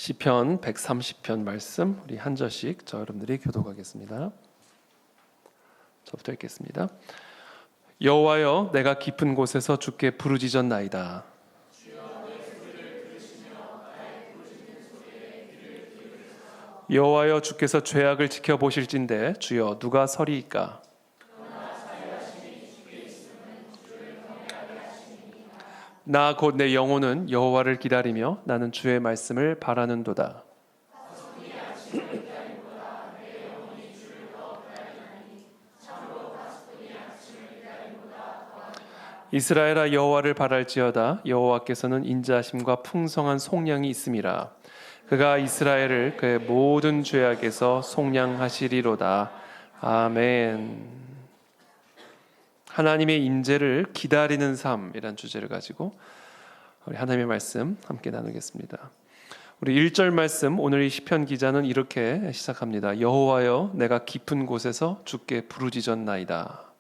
시편 130편 말씀 우리 한 절씩 저 여러분들이 교독하겠습니다. 저부터 읽겠습니다. 여호와여, 내가 깊은 곳에서 주께 부르짖었나이다. 여호와여, 주께서 죄악을 지켜보실진대 주여 누가 서리이까? 나 곧 내 영혼은 여호와를 기다리며 나는 주의 말씀을 바라는도다. 이스라엘아, 여호와를 바랄지어다. 여호와께서는 인자하심과 풍성한 속량이 있음이라. 그가 이스라엘을 그의 모든 죄악에서 속량하시리로다. 아멘. 하나님의 인재를 기다리는 삶이란 주제를 가지고 우리 하나님의 말씀 함께 나누겠습니다. 우리 1절 말씀, 오늘 이 시편 기자는 이렇게 시작합니다. 여호와여, 내가 깊은 곳에서 주께 부르짖었나이다.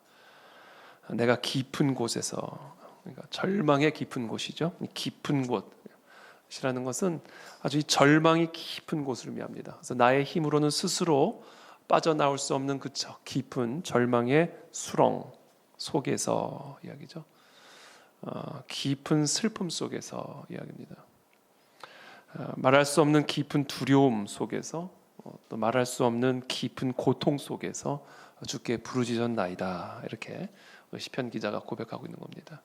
내가 깊은 곳에서, 그러니까 절망의 깊은 곳이죠. 깊은 곳이라는 것은 아주 이 절망이 깊은 곳을 의미합니다. 그래서 나의 힘으로는 스스로 빠져나올 수 없는 그 깊은 절망의 수렁 속에서 이야기죠. 깊은 슬픔 속에서 이야기입니다. 말할 수 없는 깊은 두려움 속에서, 또 말할 수 없는 깊은 고통 속에서 주께 부르짖었나이다. 이렇게 시편 기자가 고백하고 있는 겁니다.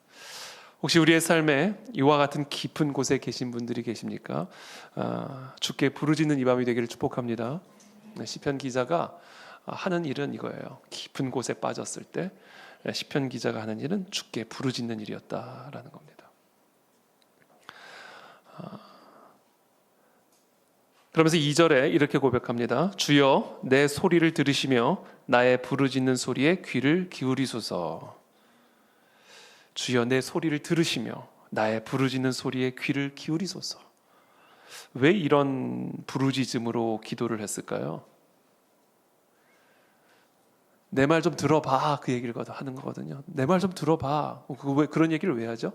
혹시 우리의 삶에 이와 같은 깊은 곳에 계신 분들이 계십니까? 주께 부르짖는 이 밤이 되기를 축복합니다. 시편 기자가 하는 일은 이거예요. 깊은 곳에 빠졌을 때 시편 기자가 하는 일은 주께 부르짖는 일이었다라는 겁니다. 그러면서 2절에 이렇게 고백합니다. 주여, 내 소리를 들으시며 나의 부르짖는 소리에 귀를 기울이소서. 주여, 내 소리를 들으시며 나의 부르짖는 소리에 귀를 기울이소서. 왜 이런 부르짖음으로 기도를 했을까요? 내 말 좀 들어봐, 그 얘기를 하는 거거든요. 내 말 좀 들어봐. 왜 그런 얘기를 왜 하죠?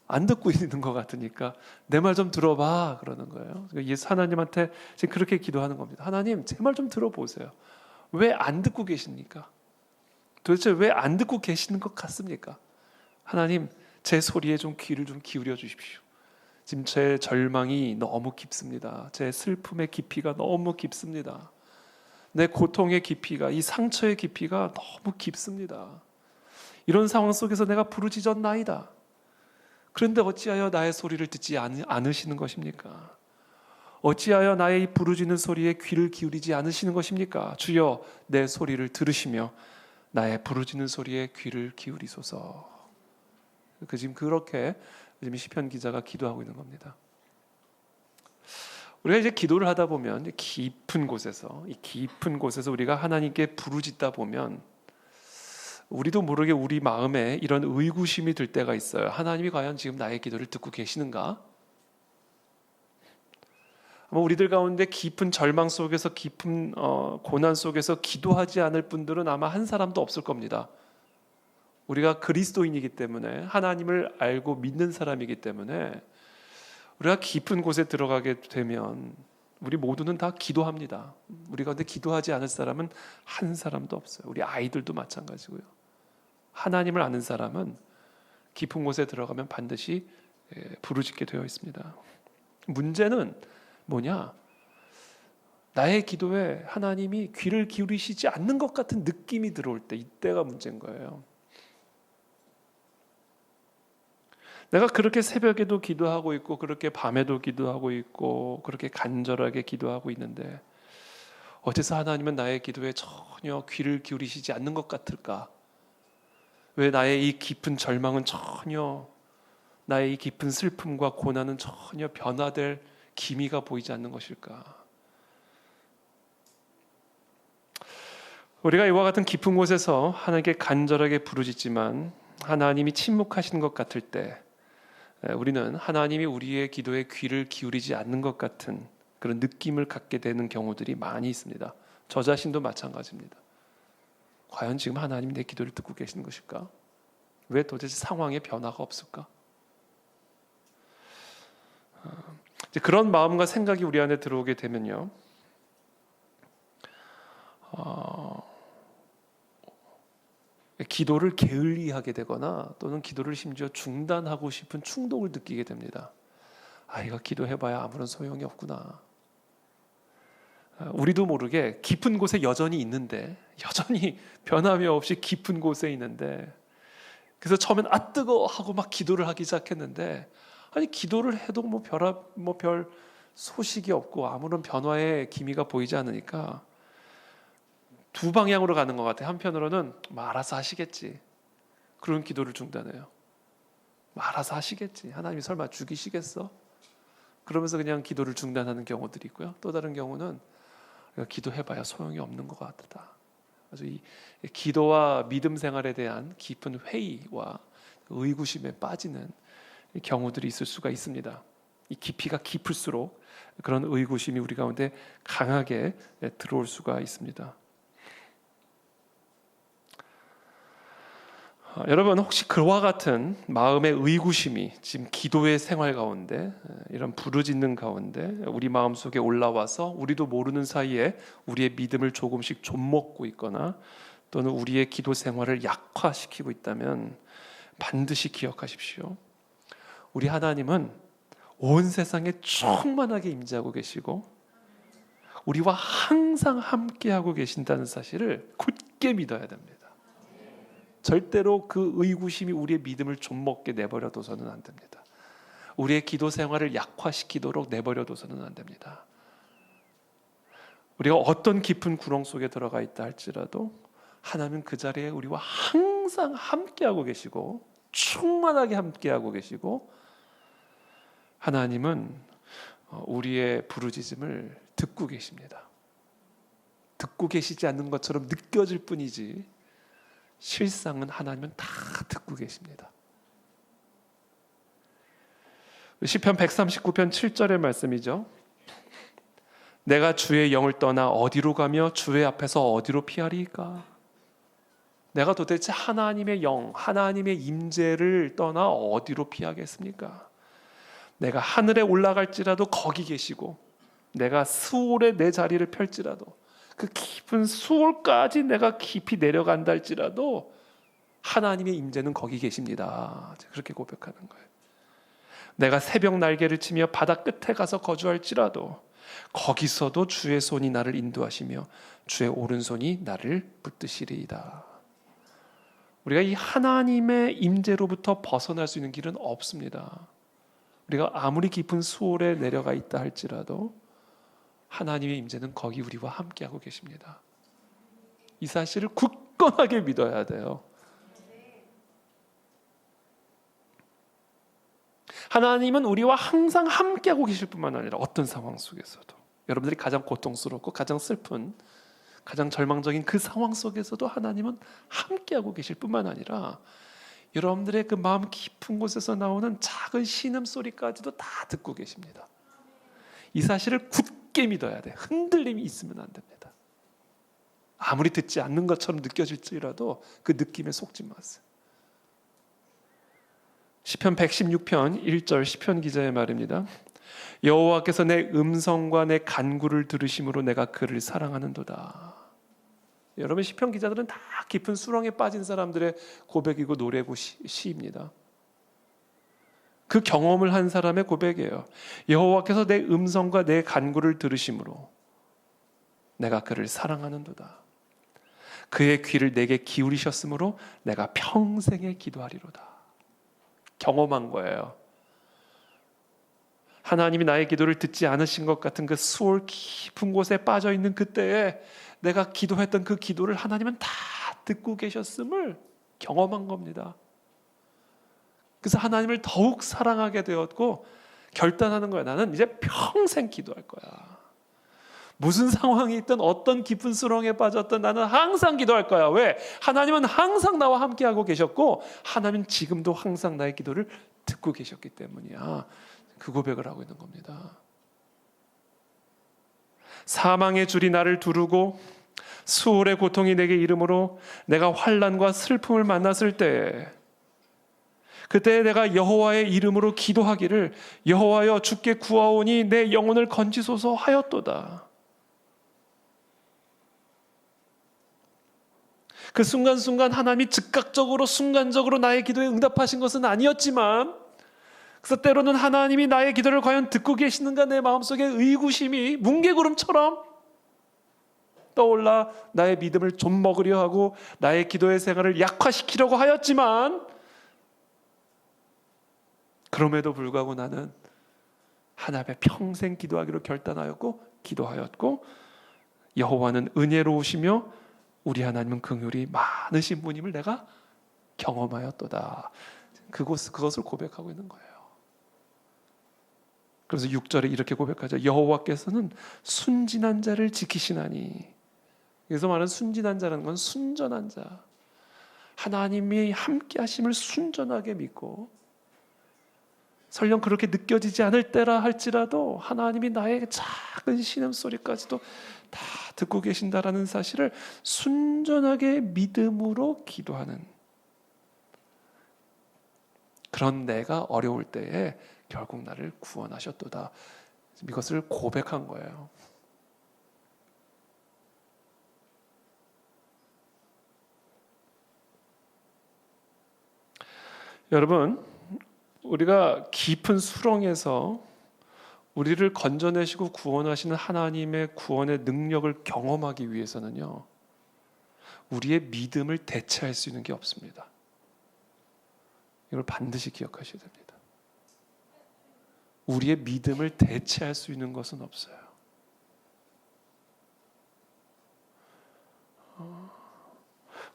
안 듣고 있는 것 같으니까 내 말 좀 들어봐 그러는 거예요. 예수 하나님한테 지금 그렇게 기도하는 겁니다. 하나님, 제 말 좀 들어보세요. 왜 안 듣고 계십니까? 도대체 왜 안 듣고 계시는 것 같습니까? 하나님, 제 소리에 좀 귀를 좀 기울여 주십시오. 지금 제 절망이 너무 깊습니다. 제 슬픔의 깊이가 너무 깊습니다. 내 고통의 깊이가, 이 상처의 깊이가 너무 깊습니다. 이런 상황 속에서 내가 부르짖었나이다. 그런데 어찌하여 나의 소리를 듣지 않으시는 것입니까? 어찌하여 나의 이 부르짖는 소리에 귀를 기울이지 않으시는 것입니까? 주여, 내 소리를 들으시며 나의 부르짖는 소리에 귀를 기울이소서. 지금 그렇게 지금 시편 기자가 기도하고 있는 겁니다. 우리가 이제 기도를 하다 보면 깊은 곳에서, 이 깊은 곳에서 우리가 하나님께 부르짖다 보면 우리도 모르게 우리 마음에 이런 의구심이 들 때가 있어요. 하나님이 과연 지금 나의 기도를 듣고 계시는가? 아마 우리들 가운데 깊은 절망 속에서, 깊은 고난 속에서 기도하지 않을 분들은 아마 한 사람도 없을 겁니다. 우리가 그리스도인이기 때문에, 하나님을 알고 믿는 사람이기 때문에 우리가 깊은 곳에 들어가게 되면 우리 모두는 다 기도합니다. 우리 가운데 기도하지 않을 사람은 한 사람도 없어요. 우리 아이들도 마찬가지고요. 하나님을 아는 사람은 깊은 곳에 들어가면 반드시 부르짖게 되어 있습니다. 문제는 뭐냐? 나의 기도에 하나님이 귀를 기울이시지 않는 것 같은 느낌이 들어올 때, 이때가 문제인 거예요. 내가 그렇게 새벽에도 기도하고 있고, 그렇게 밤에도 기도하고 있고, 그렇게 간절하게 기도하고 있는데 어째서 하나님은 나의 기도에 전혀 귀를 기울이시지 않는 것 같을까? 왜 나의 이 깊은 절망은 전혀, 나의 이 깊은 슬픔과 고난은 전혀 변화될 기미가 보이지 않는 것일까? 우리가 이와 같은 깊은 곳에서 하나님께 간절하게 부르짖지만 하나님이 침묵하시는 것 같을 때, 우리는 하나님이 우리의 기도에 귀를 기울이지 않는 것 같은 그런 느낌을 갖게 되는 경우들이 많이 있습니다. 저 자신도 마찬가지입니다. 과연 지금 하나님이 내 기도를 듣고 계시는 것일까? 왜 도대체 상황에 변화가 없을까? 이제 그런 마음과 생각이 우리 안에 들어오게 되면요, 기도를 게을리하게 되거나 또는 기도를 심지어 중단하고 싶은 충동을 느끼게 됩니다. 이거 기도해봐야 아무런 소용이 없구나. 우리도 모르게 깊은 곳에 여전히 있는데, 여전히 변함이 없이 깊은 곳에 있는데, 그래서 처음엔 뜨거워 하고 막 기도를 하기 시작했는데, 기도를 해도 별 소식이 없고 아무런 변화의 기미가 보이지 않으니까 두 방향으로 가는 것 같아요. 한편으로는 알아서 하시겠지, 그런 기도를 중단해요. 알아서 하시겠지, 하나님이 설마 죽이시겠어? 그러면서 그냥 기도를 중단하는 경우들이 있고요. 또 다른 경우는 기도해봐야 소용이 없는 것 같다. 아주 이 기도와 믿음 생활에 대한 깊은 회의와 의구심에 빠지는 경우들이 있을 수가 있습니다. 이 깊이가 깊을수록 그런 의구심이 우리 가운데 강하게 들어올 수가 있습니다. 여러분, 혹시 그와 같은 마음의 의구심이 지금 기도의 생활 가운데, 이런 부르짖는 가운데 우리 마음속에 올라와서 우리도 모르는 사이에 우리의 믿음을 조금씩 좀먹고 있거나 또는 우리의 기도 생활을 약화시키고 있다면 반드시 기억하십시오. 우리 하나님은 온 세상에 충만하게 임재하고 계시고 우리와 항상 함께하고 계신다는 사실을 굳게 믿어야 됩니다. 절대로 그 의구심이 우리의 믿음을 좀먹게 내버려둬서는 안 됩니다. 우리의 기도 생활을 약화시키도록 내버려둬서는 안 됩니다. 우리가 어떤 깊은 구렁 속에 들어가 있다 할지라도 하나님은 그 자리에 우리와 항상 함께하고 계시고 충만하게 함께하고 계시고, 하나님은 우리의 부르짖음을 듣고 계십니다. 듣고 계시지 않는 것처럼 느껴질 뿐이지 실상은 하나님은 다 듣고 계십니다. 시편 139편 7절의 말씀이죠. 내가 주의 영을 떠나 어디로 가며 주의 앞에서 어디로 피하리까? 내가 도대체 하나님의 영, 하나님의 임재를 떠나 어디로 피하겠습니까? 내가 하늘에 올라갈지라도 거기 계시고, 내가 수월에 내 자리를 펼지라도, 그 깊은 수월까지 내가 깊이 내려간다 할지라도 하나님의 임재는 거기 계십니다. 그렇게 고백하는 거예요. 내가 새벽 날개를 치며 바다 끝에 가서 거주할지라도 거기서도 주의 손이 나를 인도하시며 주의 오른손이 나를 붙드시리이다. 우리가 이 하나님의 임재로부터 벗어날 수 있는 길은 없습니다. 우리가 아무리 깊은 수월에 내려가 있다 할지라도 하나님의 임재는 거기 우리와 함께하고 계십니다. 이 사실을 굳건하게 믿어야 돼요. 하나님은 우리와 항상 함께하고 계실 뿐만 아니라 어떤 상황 속에서도, 여러분들이 가장 고통스럽고 가장 슬픈, 가장 절망적인 그 상황 속에서도 하나님은 함께하고 계실 뿐만 아니라 여러분들의 그 마음 깊은 곳에서 나오는 작은 신음소리까지도 다 듣고 계십니다. 이 사실을 굳게 믿어야 돼. 흔들림이 있으면 안 됩니다. 아무리 듣지 않는 것처럼 느껴질지라도 그 느낌에 속지 마세요. 시편 116편 1절 시편 기자의 말입니다. 여호와께서 내 음성과 내 간구를 들으심으로 내가 그를 사랑하는도다. 여러분, 시편 기자들은 다 깊은 수렁에 빠진 사람들의 고백이고 노래고 시입니다. 그 경험을 한 사람의 고백이에요. 여호와께서 내 음성과 내 간구를 들으심으로 내가 그를 사랑하는도다. 그의 귀를 내게 기울이셨으므로 내가 평생에 기도하리로다. 경험한 거예요. 하나님이 나의 기도를 듣지 않으신 것 같은 그 수월 깊은 곳에 빠져 있는 그때에 내가 기도했던 그 기도를 하나님은 다 듣고 계셨음을 경험한 겁니다. 그래서 하나님을 더욱 사랑하게 되었고 결단하는 거야. 나는 이제 평생 기도할 거야. 무슨 상황이 있든 어떤 깊은 수렁에 빠졌든 나는 항상 기도할 거야. 왜? 하나님은 항상 나와 함께하고 계셨고 하나님은 지금도 항상 나의 기도를 듣고 계셨기 때문이야. 그 고백을 하고 있는 겁니다. 사망의 줄이 나를 두르고 수월의 고통이 내게 이르므로 내가 환난과 슬픔을 만났을 때 그때 내가 여호와의 이름으로 기도하기를 여호와여 주께 구하오니 내 영혼을 건지소서 하였도다. 그 순간순간 하나님이 즉각적으로 순간적으로 나의 기도에 응답하신 것은 아니었지만, 그래서 때로는 하나님이 나의 기도를 과연 듣고 계시는가 내 마음속에 의구심이 뭉게구름처럼 떠올라 나의 믿음을 좀 먹으려 하고 나의 기도의 생활을 약화시키려고 하였지만, 그럼에도 불구하고 나는 하나님 앞에 평생 기도하기로 결단하였고 기도하였고, 여호와는 은혜로우시며 우리 하나님은 긍휼이 많으신 분임을 내가 경험하였도다. 그것을 고백하고 있는 거예요. 그래서 6절에 이렇게 고백하죠. 여호와께서는 순진한 자를 지키시나니. 여기서 말하는 순진한 자라는 건 순전한 자, 하나님이 함께 하심을 순전하게 믿고, 설령 그렇게 느껴지지 않을 때라 할지라도 하나님이 나의 작은 신음소리까지도 다 듣고 계신다라는 사실을 순전하게 믿음으로 기도하는, 그런 내가 어려울 때에 결국 나를 구원하셨도다. 이것을 고백한 거예요. 여러분, 우리가 깊은 수렁에서 우리를 건져내시고 구원하시는 하나님의 구원의 능력을 경험하기 위해서는요, 우리의 믿음을 대체할 수 있는 게 없습니다. 이걸 반드시 기억하셔야 됩니다. 우리의 믿음을 대체할 수 있는 것은 없어요.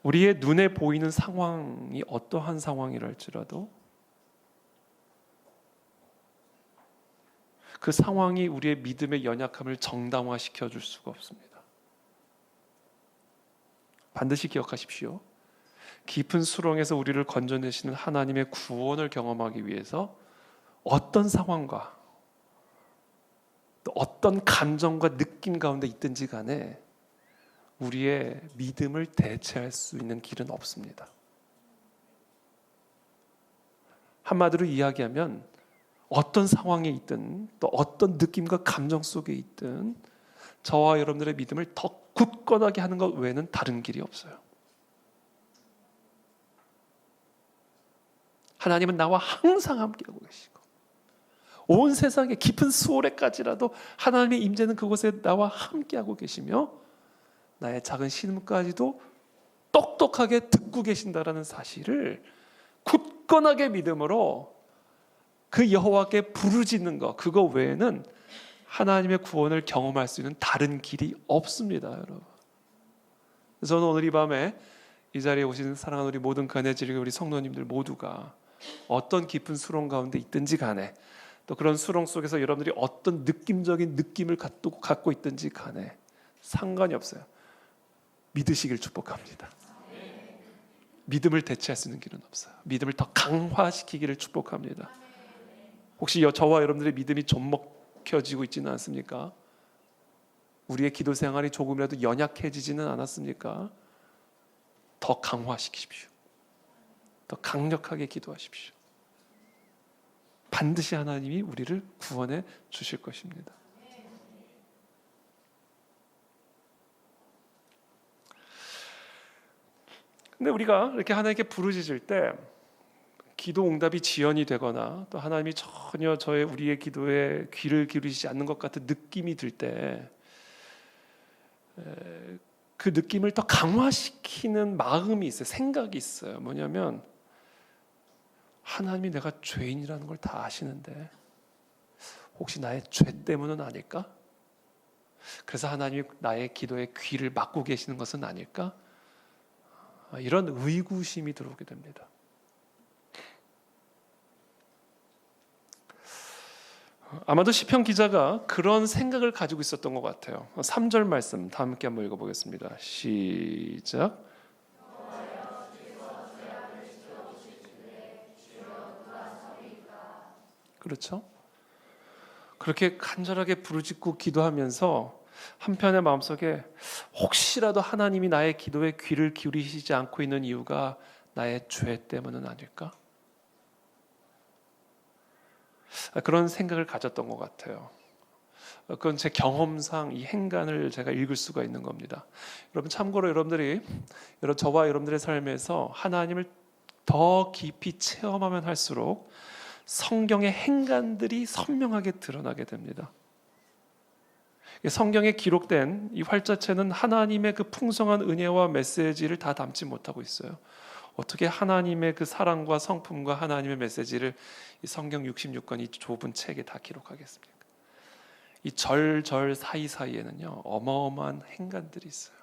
우리의 눈에 보이는 상황이 어떠한 상황이랄지라도 그 상황이 우리의 믿음의 연약함을 정당화시켜 줄 수가 없습니다. 반드시 기억하십시오. 깊은 수렁에서 우리를 건져내시는 하나님의 구원을 경험하기 위해서 어떤 상황과 또 어떤 감정과 느낌 가운데 있든지 간에 우리의 믿음을 대체할 수 있는 길은 없습니다. 한마디로 이야기하면 어떤 상황에 있든 또 어떤 느낌과 감정 속에 있든 저와 여러분들의 믿음을 더 굳건하게 하는 것 외에는 다른 길이 없어요. 하나님은 나와 항상 함께하고 계시고, 온 세상의 깊은 수오래까지라도 하나님의 임재는 그곳에 나와 함께하고 계시며, 나의 작은 신음까지도 똑똑하게 듣고 계신다라는 사실을 굳건하게 믿음으로 그 여호와께 부르짖는 것, 그거 외에는 하나님의 구원을 경험할 수 있는 다른 길이 없습니다, 여러분. 그래서 저는 오늘 이 밤에 이 자리에 오신 사랑하는 우리 모든 간해지리 우리 성도님들 모두가 어떤 깊은 수렁 가운데 있든지 간에, 또 그런 수렁 속에서 여러분들이 어떤 느낌적인 느낌을 갖고 있든지 간에 상관이 없어요. 믿으시길 축복합니다. 믿음을 대체할 수 있는 길은 없어요. 믿음을 더 강화시키기를 축복합니다. 혹시 저와 여러분들의 믿음이 좀 먹혀지고 있지는 않습니까? 우리의 기도 생활이 조금이라도 연약해지지는 않았습니까? 더 강화시키십시오. 더 강력하게 기도하십시오. 반드시 하나님이 우리를 구원해 주실 것입니다. 근데 우리가 이렇게 하나님께 부르짖을 때 기도 응답이 지연이 되거나 또 하나님이 전혀 우리의 기도에 귀를 기울이시지 않는 것 같은 느낌이 들 때 그 느낌을 더 강화시키는 마음이 있어요. 생각이 있어요. 뭐냐면 하나님이 내가 죄인이라는 걸 다 아시는데 혹시 나의 죄 때문은 아닐까? 그래서 하나님이 나의 기도에 귀를 막고 계시는 것은 아닐까? 이런 의구심이 들어오게 됩니다. 아마도 시편 기자가 그런 생각을 가지고 있었던 것 같아요. 3절 말씀 다 함께 한번 읽어보겠습니다. 시작. 그렇죠? 그렇게 간절하게 부르짖고 기도하면서 한편의 마음속에 혹시라도 하나님이 나의 기도에 귀를 기울이시지 않고 있는 이유가 나의 죄 때문은 아닐까? 그런 생각을 가졌던 것 같아요. 그건 제 경험상 이 행간을 제가 읽을 수가 있는 겁니다. 여러분 참고로 저와 여러분들의 삶에서 하나님을 더 깊이 체험하면 할수록 성경의 행간들이 선명하게 드러나게 됩니다. 성경에 기록된 이 활자체는 하나님의 그 풍성한 은혜와 메시지를 다 담지 못하고 있어요. 어떻게 하나님의 그 사랑과 성품과 하나님의 메시지를 이 성경 66권 이 좁은 책에 다 기록하겠습니까? 이 절절 사이사이에는요 어마어마한 행간들이 있어요.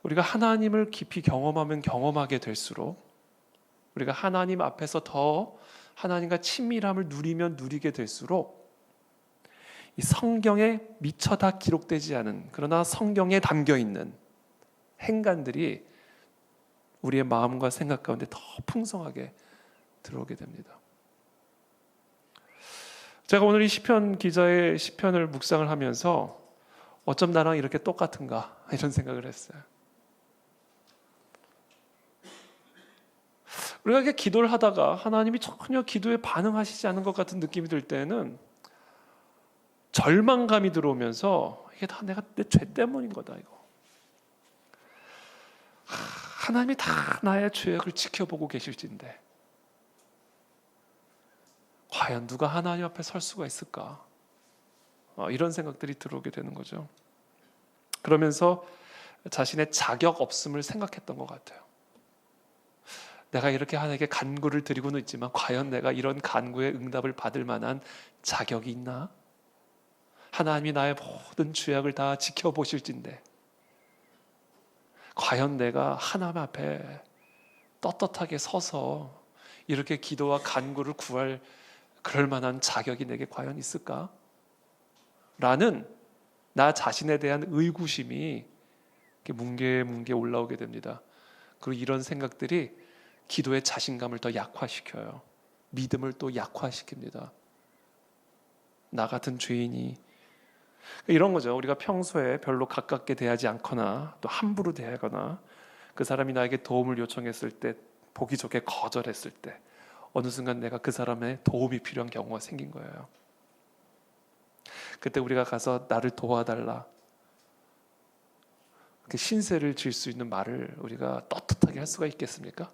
우리가 하나님을 깊이 경험하면 경험하게 될수록 우리가 하나님 앞에서 더 하나님과 친밀함을 누리면 누리게 될수록 이 성경에 미처 다 기록되지 않은 그러나 성경에 담겨 있는 행간들이 우리의 마음과 생각 가운데 더 풍성하게 들어오게 됩니다. 제가 오늘 이 시편 기자의 시편을 묵상을 하면서 어쩜 나랑 이렇게 똑같은가 이런 생각을 했어요. 우리가 이렇게 기도를 하다가 하나님이 전혀 기도에 반응하시지 않은 것 같은 느낌이 들 때는 절망감이 들어오면서 이게 다 내 죄 때문인 거다 이거. 하나님이 다 나의 죄악을 지켜보고 계실진데 과연 누가 하나님 앞에 설 수가 있을까? 이런 생각들이 들어오게 되는 거죠. 그러면서 자신의 자격 없음을 생각했던 것 같아요. 내가 이렇게 하나님께 간구를 드리고는 있지만 과연 내가 이런 간구의 응답을 받을 만한 자격이 있나? 하나님이 나의 모든 죄악을 다 지켜보실진데 과연 내가 하나님 앞에 떳떳하게 서서 이렇게 기도와 간구를 구할 그럴 만한 자격이 내게 과연 있을까? 라는 나 자신에 대한 의구심이 뭉게뭉게 올라오게 됩니다. 그리고 이런 생각들이 기도의 자신감을 더 약화시켜요. 믿음을 또 약화시킵니다. 나 같은 죄인이 이런 거죠. 우리가 평소에 별로 가깝게 대하지 않거나 또 함부로 대하거나 그 사람이 나에게 도움을 요청했을 때 보기 좋게 거절했을 때 어느 순간 내가 그 사람의 도움이 필요한 경우가 생긴 거예요. 그때 우리가 가서 나를 도와달라 그 신세를 질 수 있는 말을 우리가 떳떳하게 할 수가 있겠습니까?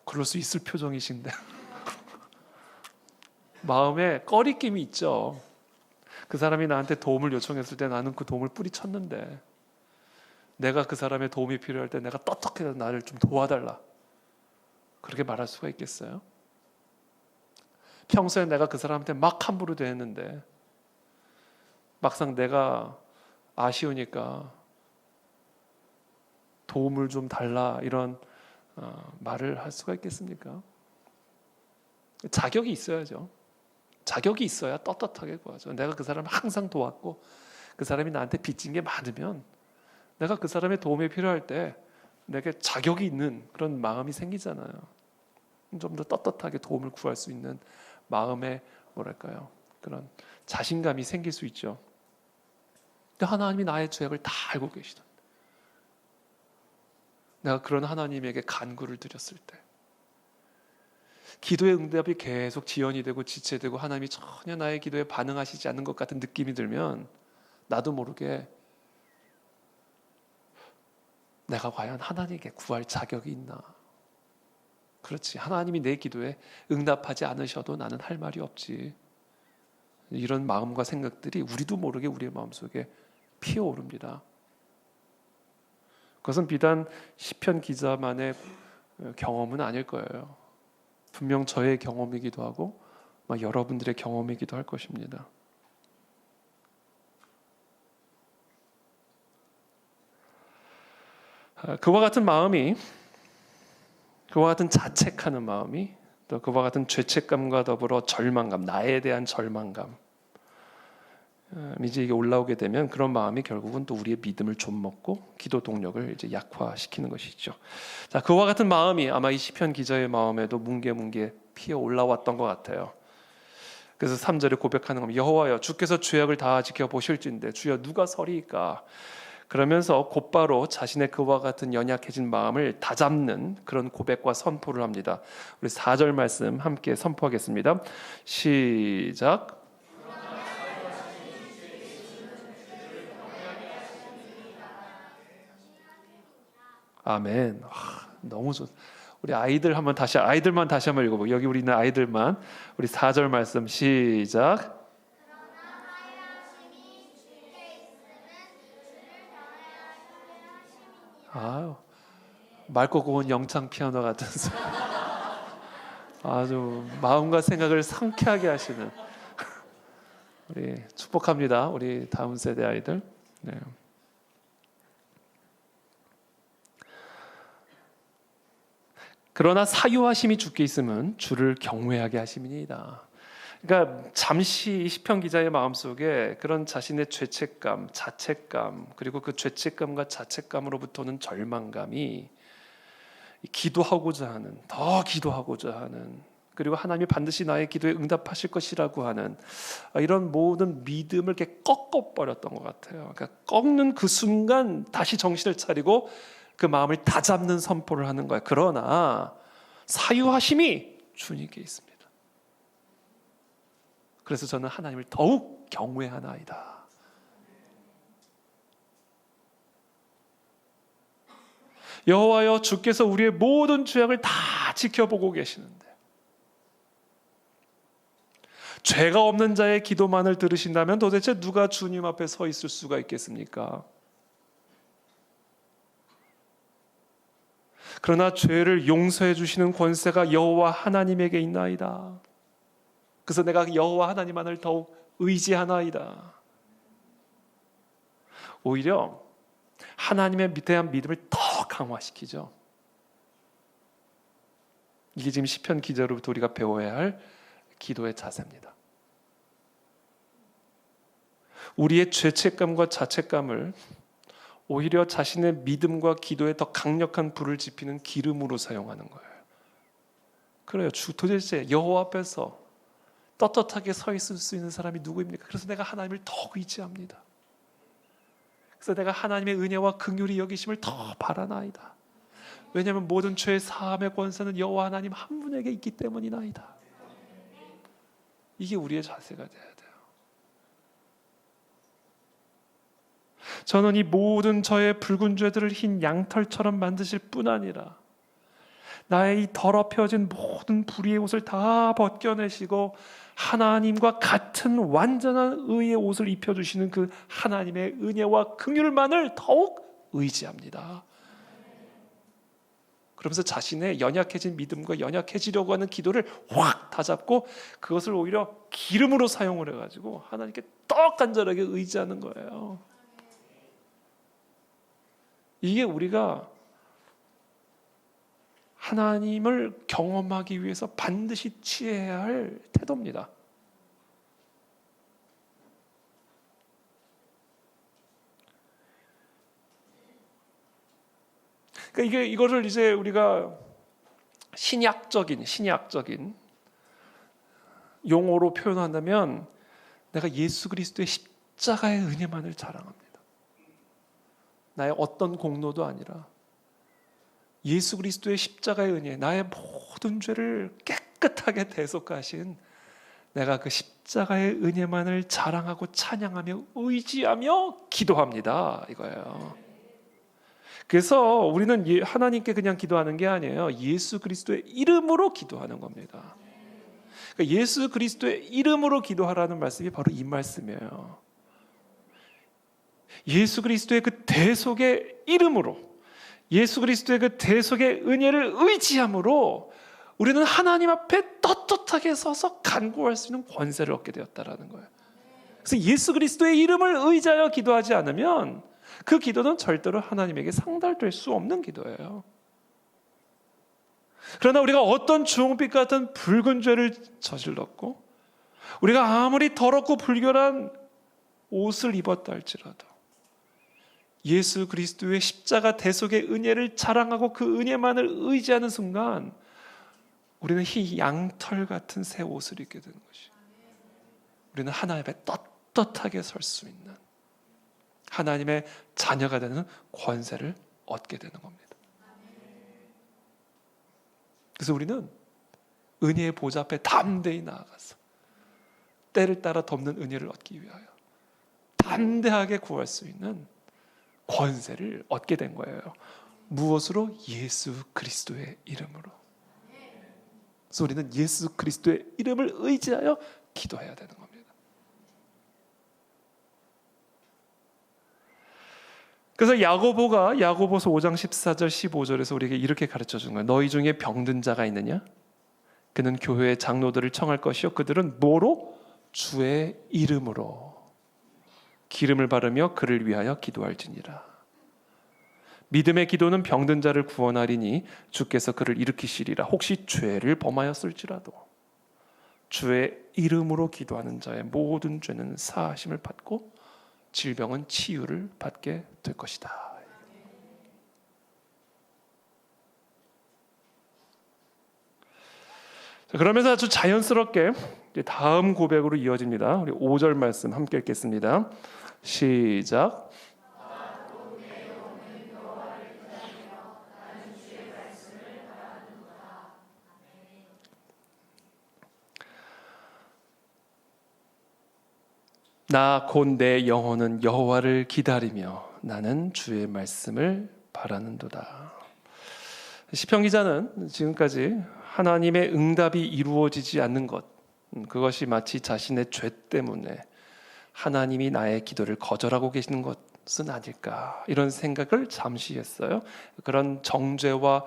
그럴 수 있을 표정이신데 마음에 꺼리낌이 있죠. 그 사람이 나한테 도움을 요청했을 때 나는 그 도움을 뿌리쳤는데 내가 그 사람의 도움이 필요할 때 내가 떳떳하게 나를 좀 도와달라 그렇게 말할 수가 있겠어요? 평소에 내가 그 사람한테 막 함부로 대했는데 막상 내가 아쉬우니까 도움을 좀 달라 이런 말을 할 수가 있겠습니까? 자격이 있어야죠. 자격이 있어야 떳떳하게 구하죠. 내가 그 사람을 항상 도왔고 그 사람이 나한테 빚진 게 많으면 내가 그 사람의 도움이 필요할 때 내게 자격이 있는 그런 마음이 생기잖아요. 좀 더 떳떳하게 도움을 구할 수 있는 마음의 뭐랄까요? 그런 자신감이 생길 수 있죠. 근데 하나님이 나의 죄악을 다 알고 계시던 내가 그런 하나님에게 간구를 드렸을 때 기도의 응답이 계속 지연이 되고 지체되고 하나님이 전혀 나의 기도에 반응하시지 않는 것 같은 느낌이 들면 나도 모르게 내가 과연 하나님께 구할 자격이 있나? 그렇지. 하나님이 내 기도에 응답하지 않으셔도 나는 할 말이 없지. 이런 마음과 생각들이 우리도 모르게 우리의 마음속에 피어오릅니다. 그것은 비단 시편 기자만의 경험은 아닐 거예요. 분명 저의 경험이기도 하고 여러분들의 경험이기도 할 것입니다. 그와 같은 마음이, 그와 같은 자책하는 마음이, 또 그와 같은 죄책감과 더불어 절망감, 나에 대한 절망감, 이제 이게 올라오게 되면 그런 마음이 결국은 또 우리의 믿음을 좀먹고 기도 동력을 이제 약화시키는 것이죠. 자, 그와 같은 마음이 아마 이 시편 기자의 마음에도 뭉게뭉게 피어 올라왔던 것 같아요. 그래서 3절에 고백하는 겁니다. 여호와여, 주께서 죄악을 다 지켜보실진데 주여 누가 서리이까? 그러면서 곧바로 자신의 그와 같은 연약해진 마음을 다잡는 그런 고백과 선포를 합니다. 우리 4절 말씀 함께 선포하겠습니다. 시작. 아멘. 너무 좋. 우리 아이들만 다시 한번 읽어보. 여기 우리 있는 아이들만 우리 4절 말씀 시작. 아유, 맑고 고운 영창 피아노 같은 소리. 아주 마음과 생각을 상쾌하게 하시는 우리 축복합니다. 우리 다음 세대 아이들. 네. 그러나 사유하심이 주께 있으면 주를 경외하게 하심이니이다. 그러니까 잠시 시편 기자의 마음속에 그런 자신의 죄책감, 자책감, 그리고 그 죄책감과 자책감으로부터는 절망감이 기도하고자 하는, 더 기도하고자 하는, 그리고 하나님이 반드시 나의 기도에 응답하실 것이라고 하는 이런 모든 믿음을 이렇게 꺾어버렸던 것 같아요. 그러니까 꺾는 그 순간 다시 정신을 차리고 그 마음을 다잡는 선포를 하는 거예요. 그러나 사유하심이 주님께 있습니다. 그래서 저는 하나님을 더욱 경외하나이다. 여호와여, 주께서 우리의 모든 죄악을 다 지켜보고 계시는데 죄가 없는 자의 기도만을 들으신다면 도대체 누가 주님 앞에 서 있을 수가 있겠습니까? 그러나 죄를 용서해 주시는 권세가 여호와 하나님에게 있나이다. 그래서 내가 여호와 하나님만을 더욱 의지하나이다. 오히려 하나님에 대한 믿음을 더 강화시키죠. 이게 지금 시편 기자로부터 우리가 배워야 할 기도의 자세입니다. 우리의 죄책감과 자책감을 오히려 자신의 믿음과 기도에 더 강력한 불을 지피는 기름으로 사용하는 거예요. 그래요. 도대체 여호와 앞에서 떳떳하게 서 있을 수 있는 사람이 누구입니까? 그래서 내가 하나님을 더 의지합니다. 그래서 내가 하나님의 은혜와 긍휼히 여기심을 더 바라나이다. 왜냐하면 모든 죄의 사함의 권세는 여호와 하나님 한 분에게 있기 때문이나이다. 이게 우리의 자세가 돼야 돼요. 저는 이 모든 저의 붉은 죄들을 흰 양털처럼 만드실 뿐 아니라 나의 이 더럽혀진 모든 불의의 옷을 다 벗겨내시고 하나님과 같은 완전한 의의 옷을 입혀주시는 그 하나님의 은혜와 긍휼만을 더욱 의지합니다. 그러면서 자신의 연약해진 믿음과 연약해지려고 하는 기도를 확 다잡고 그것을 오히려 기름으로 사용을 해가지고 하나님께 더 간절하게 의지하는 거예요. 이게 우리가 하나님을 경험하기 위해서 반드시 취해야 할 태도입니다. 그러니까 이거를 이제 우리가 신약적인 용어로 표현한다면 내가 예수 그리스도의 십자가의 은혜만을 자랑합니다. 나의 어떤 공로도 아니라 예수 그리스도의 십자가의 은혜, 나의 모든 죄를 깨끗하게 대속하신 내가 그 십자가의 은혜만을 자랑하고 찬양하며 의지하며 기도합니다. 이거예요. 그래서 우리는 하나님께 그냥 기도하는 게 아니에요. 예수 그리스도의 이름으로 기도하는 겁니다. 그러니까 예수 그리스도의 이름으로 기도하라는 말씀이 바로 이 말씀이에요. 예수 그리스도의 그 대속의 이름으로, 예수 그리스도의 그 대속의 은혜를 의지함으로 우리는 하나님 앞에 떳떳하게 서서 간구할 수 있는 권세를 얻게 되었다라는 거예요. 그래서 예수 그리스도의 이름을 의지하여 기도하지 않으면 그 기도는 절대로 하나님에게 상달될 수 없는 기도예요. 그러나 우리가 어떤 주홍빛 같은 붉은 죄를 저질렀고 우리가 아무리 더럽고 불결한 옷을 입었다 할지라도 예수 그리스도의 십자가 대속의 은혜를 자랑하고 그 은혜만을 의지하는 순간 우리는 이 양털 같은 새 옷을 입게 되는 것이에요. 우리는 하나님 앞에 떳떳하게 설 수 있는, 하나님의 자녀가 되는 권세를 얻게 되는 겁니다. 그래서 우리는 은혜의 보좌 앞에 담대히 나아가서 때를 따라 덮는 은혜를 얻기 위하여 담대하게 구할 수 있는 권세를 얻게 된 거예요. 무엇으로? 예수 그리스도의 이름으로. 그래서 우리는 예수 그리스도의 이름을 의지하여 기도해야 되는 겁니다. 그래서 야고보서 5장 14절 15절에서 우리에게 이렇게 가르쳐 주는 거예요. 너희 중에 병든 자가 있느냐? 그는 교회의 장로들을 청할 것이요 그들은 뭐로? 주의 이름으로 기름을 바르며 그를 위하여 기도할지니라. 믿음의 기도는 병든 자를 구원하리니 주께서 그를 일으키시리라. 혹시 죄를 범하였을지라도 주의 이름으로 기도하는 자의 모든 죄는 사하심을 받고 질병은 치유를 받게 될 것이다. 그러면서 아주 자연스럽게 다음 고백으로 이어집니다. 우리 5절 말씀 함께 읽겠습니다. 시작. 나 곧 내 영혼은 여호와를 기다리며 나는 주의 말씀을 바라는도다. 시편 기자는 지금까지 하나님의 응답이 이루어지지 않는 것, 그것이 마치 자신의 죄 때문에 하나님이 나의 기도를 거절하고 계시는 것은 아닐까, 이런 생각을 잠시 했어요. 그런 정죄와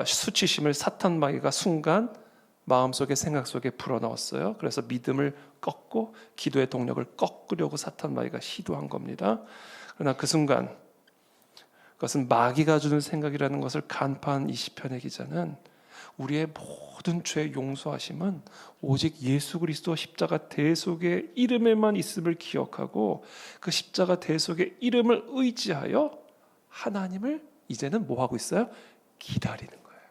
수치심을 사탄 마귀가 순간 마음속에 생각 속에 불어넣었어요. 그래서 믿음을 꺾고 기도의 동력을 꺾으려고 사탄 마귀가 시도한 겁니다. 그러나 그 순간 그것은 마귀가 주는 생각이라는 것을 간파한 이 시편의 기자는 우리의 모든 죄 용서하심은 오직 예수 그리스도 십자가 대속의 이름에만 있음을 기억하고 그 십자가 대속의 이름을 의지하여 하나님을 이제는 뭐 하고 있어요? 기다리는 거예요.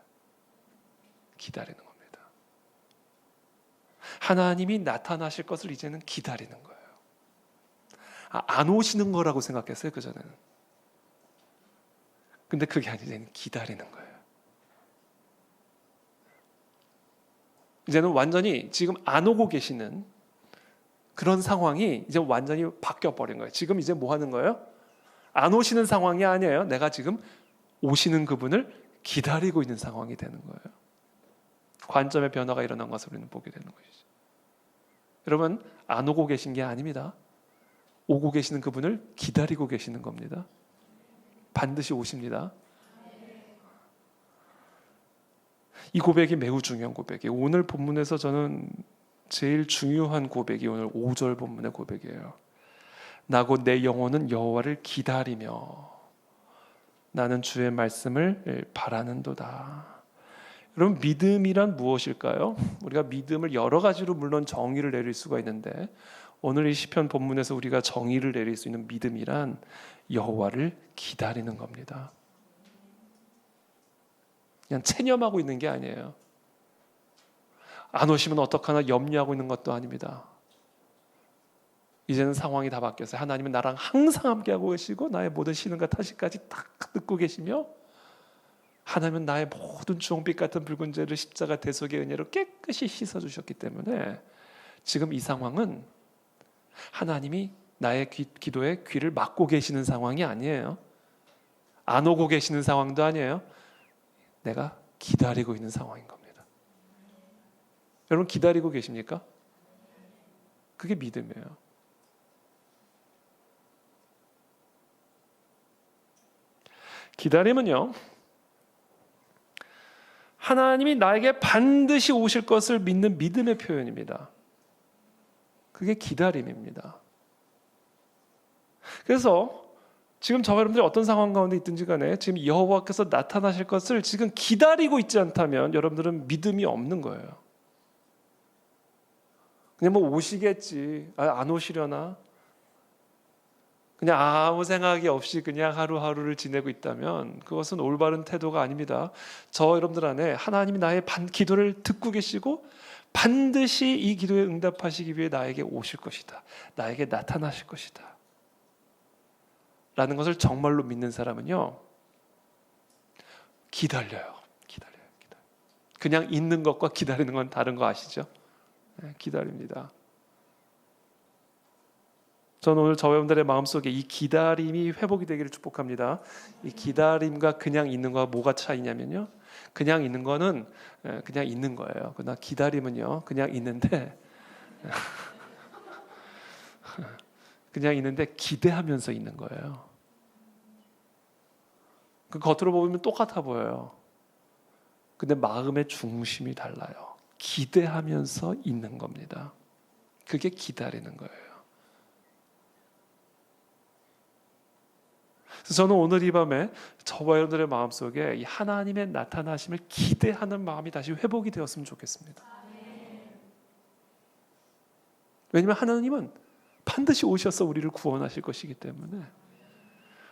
기다리는 겁니다. 하나님이 나타나실 것을 이제는 기다리는 거예요. 안 오시는 거라고 생각했어요, 그전에는. 근데 그게 아니라 이제는 기다리는 거예요. 이제는 완전히 지금 안 오고 계시는 그런 상황이 이제 완전히 바뀌어버린 거예요. 지금 이제 뭐 하는 거예요? 안 오시는 상황이 아니에요. 내가 지금 오시는 그분을 기다리고 있는 상황이 되는 거예요. 관점의 변화가 일어난 것을 우리는 보게 되는 것이죠. 여러분, 안 오고 계신 게 아닙니다. 오고 계시는 그분을 기다리고 계시는 겁니다. 반드시 오십니다. 이 고백이 매우 중요한 고백이에요. 오늘 본문에서 저는 제일 중요한 고백이 오늘 5절 본문의 고백이에요. 나 곧 내 영혼은 여호와를 기다리며 나는 주의 말씀을 바라는도다. 여러분, 믿음이란 무엇일까요? 우리가 믿음을 여러 가지로 물론 정의를 내릴 수가 있는데 오늘 이 시편 본문에서 우리가 정의를 내릴 수 있는 믿음이란 여호와를 기다리는 겁니다. 그냥 체념하고 있는 게 아니에요. 안 오시면 어떡하나 염려하고 있는 것도 아닙니다. 이제는 상황이 다 바뀌었어요. 하나님은 나랑 항상 함께하고 계시고 나의 모든 시름과 타시까지 딱 듣고 계시며 하나님은 나의 모든 주홍빛 같은 붉은 죄를 십자가 대속의 은혜로 깨끗이 씻어주셨기 때문에 지금 이 상황은 하나님이 나의 기도에 귀를 막고 계시는 상황이 아니에요. 안 오고 계시는 상황도 아니에요. 내가 기다리고 있는 상황인 겁니다. 여러분, 기다리고 계십니까? 그게 믿음이에요. 기다림은요, 하나님이 나에게 반드시 오실 것을 믿는 믿음의 표현입니다. 그게 기다림입니다. 그래서 지금 저와 여러분들이 어떤 상황 가운데 있든지 간에 지금 여호와께서 나타나실 것을 지금 기다리고 있지 않다면 여러분들은 믿음이 없는 거예요. 그냥 뭐 오시겠지, 안 오시려나? 그냥 아무 생각이 없이 그냥 하루하루를 지내고 있다면 그것은 올바른 태도가 아닙니다. 저 여러분들 안에 하나님이 나의 기도를 듣고 계시고 반드시 이 기도에 응답하시기 위해 나에게 오실 것이다. 나에게 나타나실 것이다. 것을 정말로 믿는 사람은요, 기다려요. 그냥 있는 것과 기다리는 건 다른 거 아시죠? 네, 기다립니다. 저는 오늘 저여러분들의 마음속에 이 기다림이 회복이 되기를 축복합니다. 이 기다림과 그냥 있는 거와 뭐가 차이냐면요, 그냥 있는 거는 그냥 있는 거예요. 그러나 기다림은요, 그냥 있는데 그냥 있는데 기대하면서 있는 거예요. 그 겉으로 보면 똑같아 보여요. 근데 마음의 중심이 달라요. 기대하면서 있는 겁니다. 그게 기다리는 거예요. 그래서 저는 오늘 이 밤에 저와 여러분들의 마음속에 이 하나님의 나타나심을 기대하는 마음이 다시 회복이 되었으면 좋겠습니다. 왜냐하면 하나님은 반드시 오셔서 우리를 구원하실 것이기 때문에,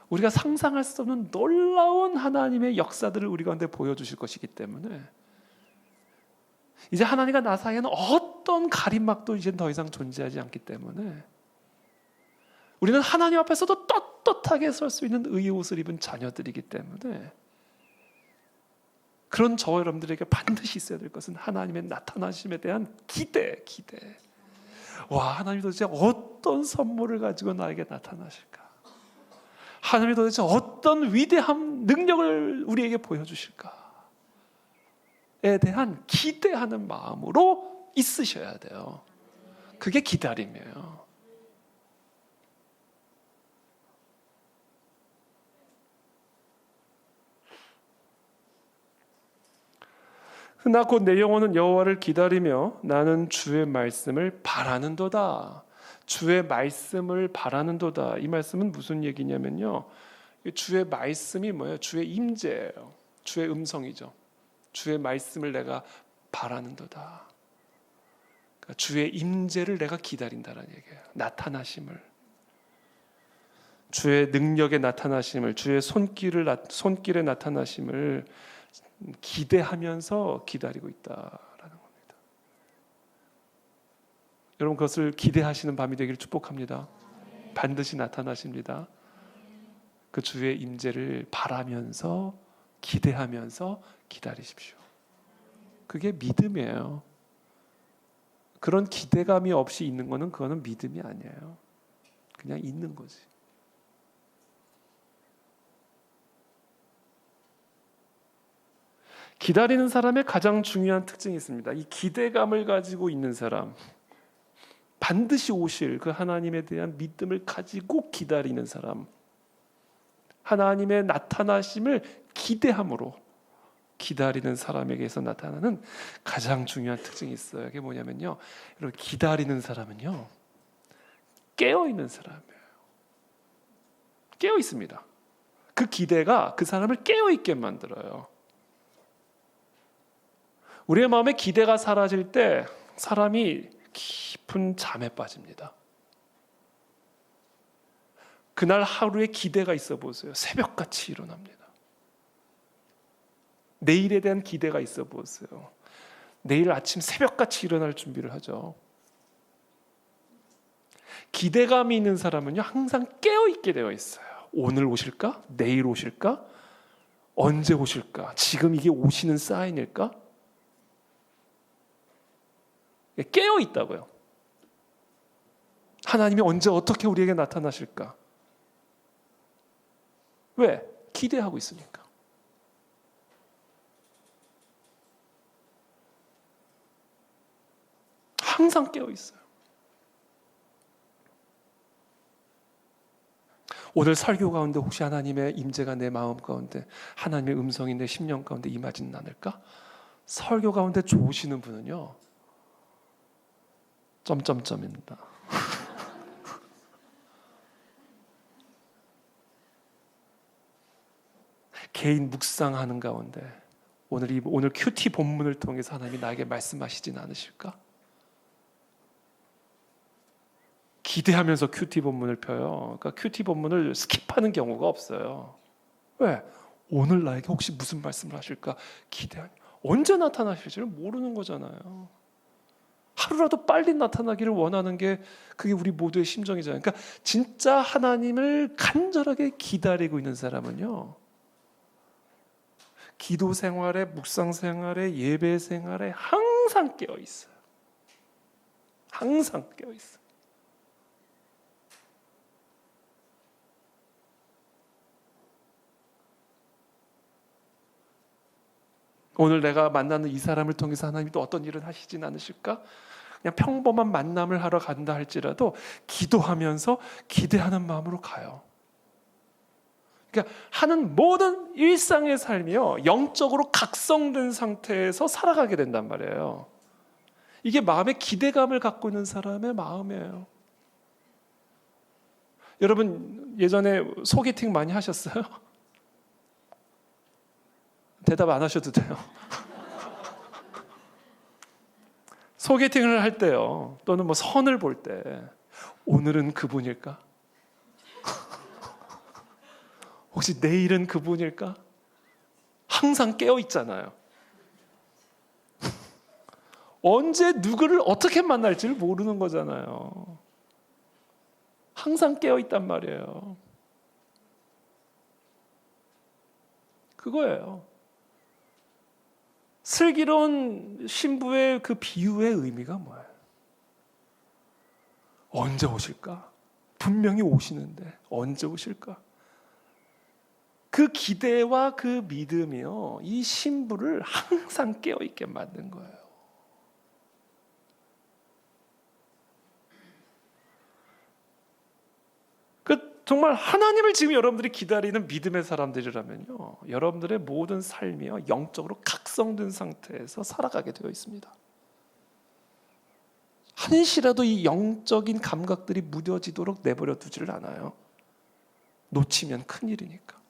우리가 상상할 수 없는 놀라운 하나님의 역사들을 우리 가운데 보여주실 것이기 때문에, 이제 하나님과 나 사이에는 어떤 가림막도 이제 더 이상 존재하지 않기 때문에, 우리는 하나님 앞에서도 떳떳하게 설 수 있는 의의 옷을 입은 자녀들이기 때문에, 그런 저와 여러분들에게 반드시 있어야 될 것은 하나님의 나타나심에 대한 기대. 와, 하나님이 도대체 어떤 선물을 가지고 나에게 나타나실까? 하나님이 도대체 어떤 위대한 능력을 우리에게 보여주실까에 대한 기대하는 마음으로 있으셔야 돼요. 그게 기다림이에요. 나 곧 내 영혼은 여호와를 기다리며 나는 주의 말씀을 바라는도다. 주의 말씀을 바라는도다. 이 말씀은 무슨 얘기냐면요, 주의 말씀이 뭐예요? 주의 임재예요. 주의 음성이죠. 주의 말씀을 내가 바라는도다. 그러니까 주의 임재를 내가 기다린다는 얘기예요. 나타나심을, 주의 능력의 나타나심을, 주의 손길의 나타나심을 기대하면서 기다리고 있다라는 겁니다. 여러분, 그것을 기대하시는 밤이 되기를 축복합니다. 반드시 나타나십니다. 그 주의 임재를 바라면서 기대하면서 기다리십시오. 그게 믿음이에요. 그런 기대감이 없이 있는 거는 그거는 믿음이 아니에요. 그냥 있는 거지. 기다리는 사람의 가장 중요한 특징이 있습니다. 이 기대감을 가지고 있는 사람, 반드시 오실 그 하나님에 대한 믿음을 가지고 기다리는 사람, 하나님의 나타나심을 기대함으로 기다리는 사람에게서 나타나는 가장 중요한 특징이 있어요. 그게 뭐냐면요, 여러분, 기다리는 사람은요, 깨어있는 사람이에요. 깨어있습니다. 그 기대가 그 사람을 깨어있게 만들어요. 우리의 마음에 기대가 사라질 때 사람이 깊은 잠에 빠집니다. 그날 하루에 기대가 있어 보세요. 새벽같이 일어납니다. 내일에 대한 기대가 있어 보세요. 내일 아침 새벽같이 일어날 준비를 하죠. 기대감이 있는 사람은요, 항상 깨어있게 되어 있어요. 오늘 오실까? 내일 오실까? 언제 오실까? 지금 이게 오시는 사인일까? 깨어 있다고요. 하나님이 언제 어떻게 우리에게 나타나실까? 왜? 기대하고 있으니까. 항상 깨어 있어요. 오늘 설교 가운데 혹시 하나님의 임재가 내 마음 가운데, 하나님의 음성이 내 심령 가운데 임하지는 않을까? 설교 가운데 좋으시는 분은요, 점점점입니다. 개인 묵상하는 가운데 오늘 큐티 본문을 통해서 하나님이 나에게 말씀하시진 않으실까? 기대하면서 큐티 본문을 펴요. 그러니까 큐티 본문을 스킵하는 경우가 없어요. 왜? 오늘 나에게 혹시 무슨 말씀을 하실까? 기대하니 언제 나타나실지를 모르는 거잖아요. 하루라도 빨리 나타나기를 원하는 게 그게 우리 모두의 심정이잖아요. 그러니까 진짜 하나님을 간절하게 기다리고 있는 사람은요, 기도 생활에, 묵상 생활에, 예배 생활에 항상 깨어 있어요. 항상 깨어 있어요. 오늘 내가 만나는 이 사람을 통해서 하나님이 또 어떤 일을 하시진 않으실까? 그냥 평범한 만남을 하러 간다 할지라도 기도하면서 기대하는 마음으로 가요. 그러니까 하는 모든 일상의 삶이요, 영적으로 각성된 상태에서 살아가게 된단 말이에요. 이게 마음의 기대감을 갖고 있는 사람의 마음이에요. 여러분 예전에 소개팅 많이 하셨어요? 대답 안 하셔도 돼요. 소개팅을 할 때요, 또는 뭐 선을 볼 때, 오늘은 그분일까? 혹시 내일은 그분일까? 항상 깨어 있잖아요. 언제 누구를 어떻게 만날지를 모르는 거잖아요. 항상 깨어 있단 말이에요. 그거예요. 슬기로운 신부의 그 비유의 의미가 뭐예요? 언제 오실까? 분명히 오시는데 언제 오실까? 그 기대와 그 믿음이요, 이 신부를 항상 깨어있게 만든 거예요. 정말 하나님을 지금 여러분들이 기다리는 믿음의 사람들이라면요, 여러분들의 모든 삶이요, 영적으로 각성된 상태에서 살아가게 되어 있습니다. 한시라도 이 영적인 감각들이 무뎌지도록 내버려 두지를 않아요. 놓치면 큰일이니까.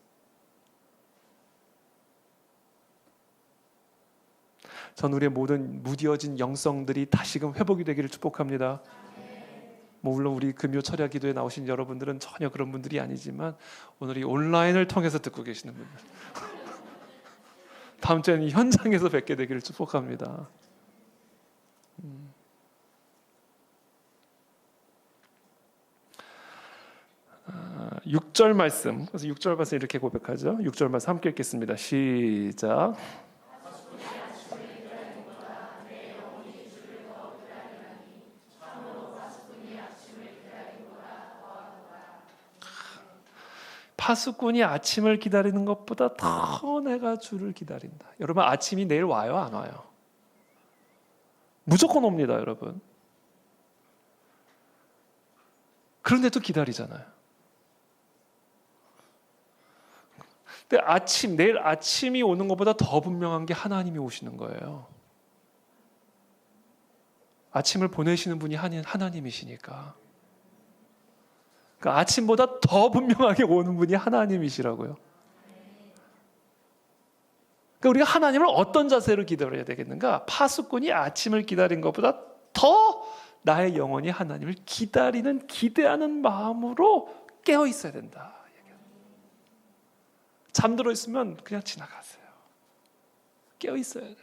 전 우리의 모든 무뎌진 영성들이 다시금 회복이 되기를 축복합니다. 물론 우리 금요 철야 기도에 나오신 여러분들은 전혀 그런 분들이 아니지만, 오늘 이 온라인을 통해서 듣고 계시는 분들, 다음 주에는 현장에서 뵙게 되기를 축복합니다. 6절 말씀, 그래서 6절 말씀 이렇게 고백하죠. 6절 말씀 함께 읽겠습니다. 시작. 파수꾼이 아침을 기다리는 것보다 더 내가 주를 기다린다. 여러분, 아침이 내일 와요, 안 와요? 무조건 옵니다, 여러분. 그런데도 기다리잖아요. 근데 내일 아침이 오는 것보다 더 분명한 게 하나님이 오시는 거예요. 아침을 보내시는 분이 하나님이시니까. 그러니까 아침보다 더 분명하게 오는 분이 하나님이시라고요. 그러니까 우리가 하나님을 어떤 자세로 기다려야 되겠는가? 파수꾼이 아침을 기다린 것보다 더 나의 영혼이 하나님을 기대하는 마음으로 깨어 있어야 된다. 잠들어 있으면 그냥 지나가세요. 깨어 있어야 돼요.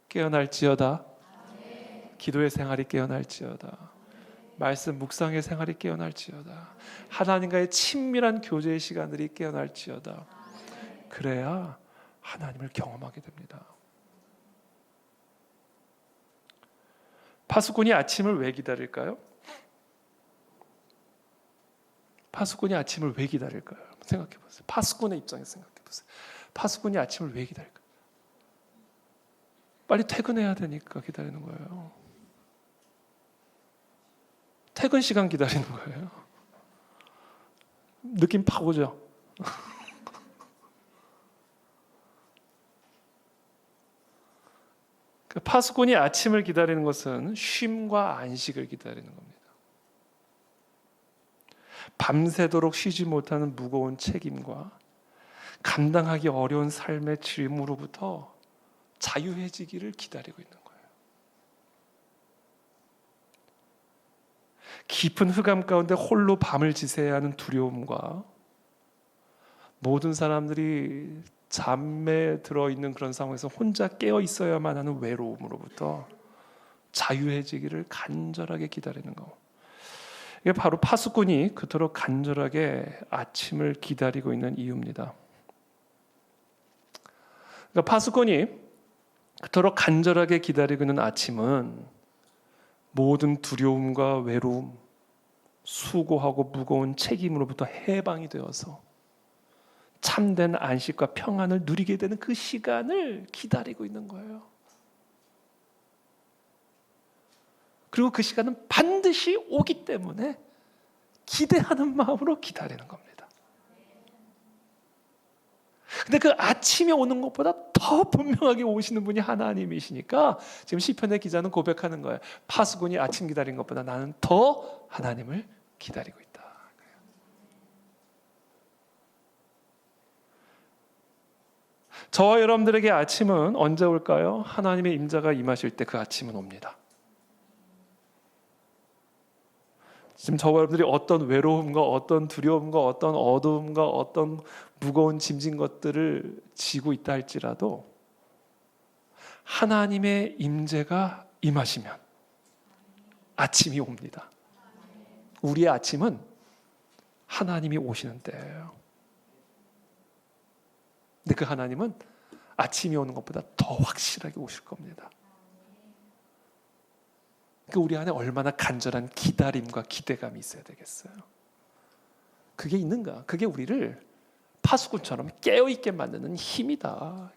깨어날지어다. 기도의 생활이 깨어날지어다. 말씀 묵상의 생활이 깨어날지어다. 하나님과의 친밀한 교제의 시간들이 깨어날지어다. 그래야 하나님을 경험하게 됩니다. 파수꾼이 아침을 왜 기다릴까요? 파수꾼이 아침을 왜 기다릴까요? 생각해 보세요. 파수꾼의 입장에서 생각해 보세요. 파수꾼이 아침을 왜 기다릴까요? 빨리 퇴근해야 되니까 기다리는 거예요. 퇴근 시간 기다리는 거예요. 느낌 팍 오죠? 파수꾼이 아침을 기다리는 것은 쉼과 안식을 기다리는 겁니다. 밤새도록 쉬지 못하는 무거운 책임과 감당하기 어려운 삶의 짐으로부터 자유해지기를 기다리고 있는 거예요. 깊은 흑암 가운데 홀로 밤을 지새야 하는 두려움과 모든 사람들이 잠에 들어있는 그런 상황에서 혼자 깨어 있어야만 하는 외로움으로부터 자유해지기를 간절하게 기다리는 거. 이게 바로 파수꾼이 그토록 간절하게 아침을 기다리고 있는 이유입니다. 그러니까 파수꾼이 그토록 간절하게 기다리고 있는 아침은 모든 두려움과 외로움, 수고하고 무거운 책임으로부터 해방이 되어서 참된 안식과 평안을 누리게 되는 그 시간을 기다리고 있는 거예요. 그리고 그 시간은 반드시 오기 때문에 기대하는 마음으로 기다리는 겁니다. 근데 그 아침이 오는 것보다 더 분명하게 오시는 분이 하나님이시니까 지금 시편의 기자는 고백하는 거예요. 파수꾼이 아침 기다린 것보다 나는 더 하나님을 기다리고 있다. 저와 여러분들에게 아침은 언제 올까요? 하나님의 임재가 임하실 때 그 아침은 옵니다. 지금 저와 여러분들이 어떤 외로움과 어떤 두려움과 어떤 어두움과 어떤 무거운 짐진 것들을 지고 있다 할지라도 하나님의 임재가 임하시면 아침이 옵니다. 우리의 아침은 하나님이 오시는 때예요. 근데 그 하나님은 아침이 오는 것보다 더 확실하게 오실 겁니다. 그 우리 안에 얼마나 간절한 기다림과 기대감이 있어야 되겠어요. 그게 있는가? 그게 우리를 파수꾼처럼 깨어있게 만드는 힘이다.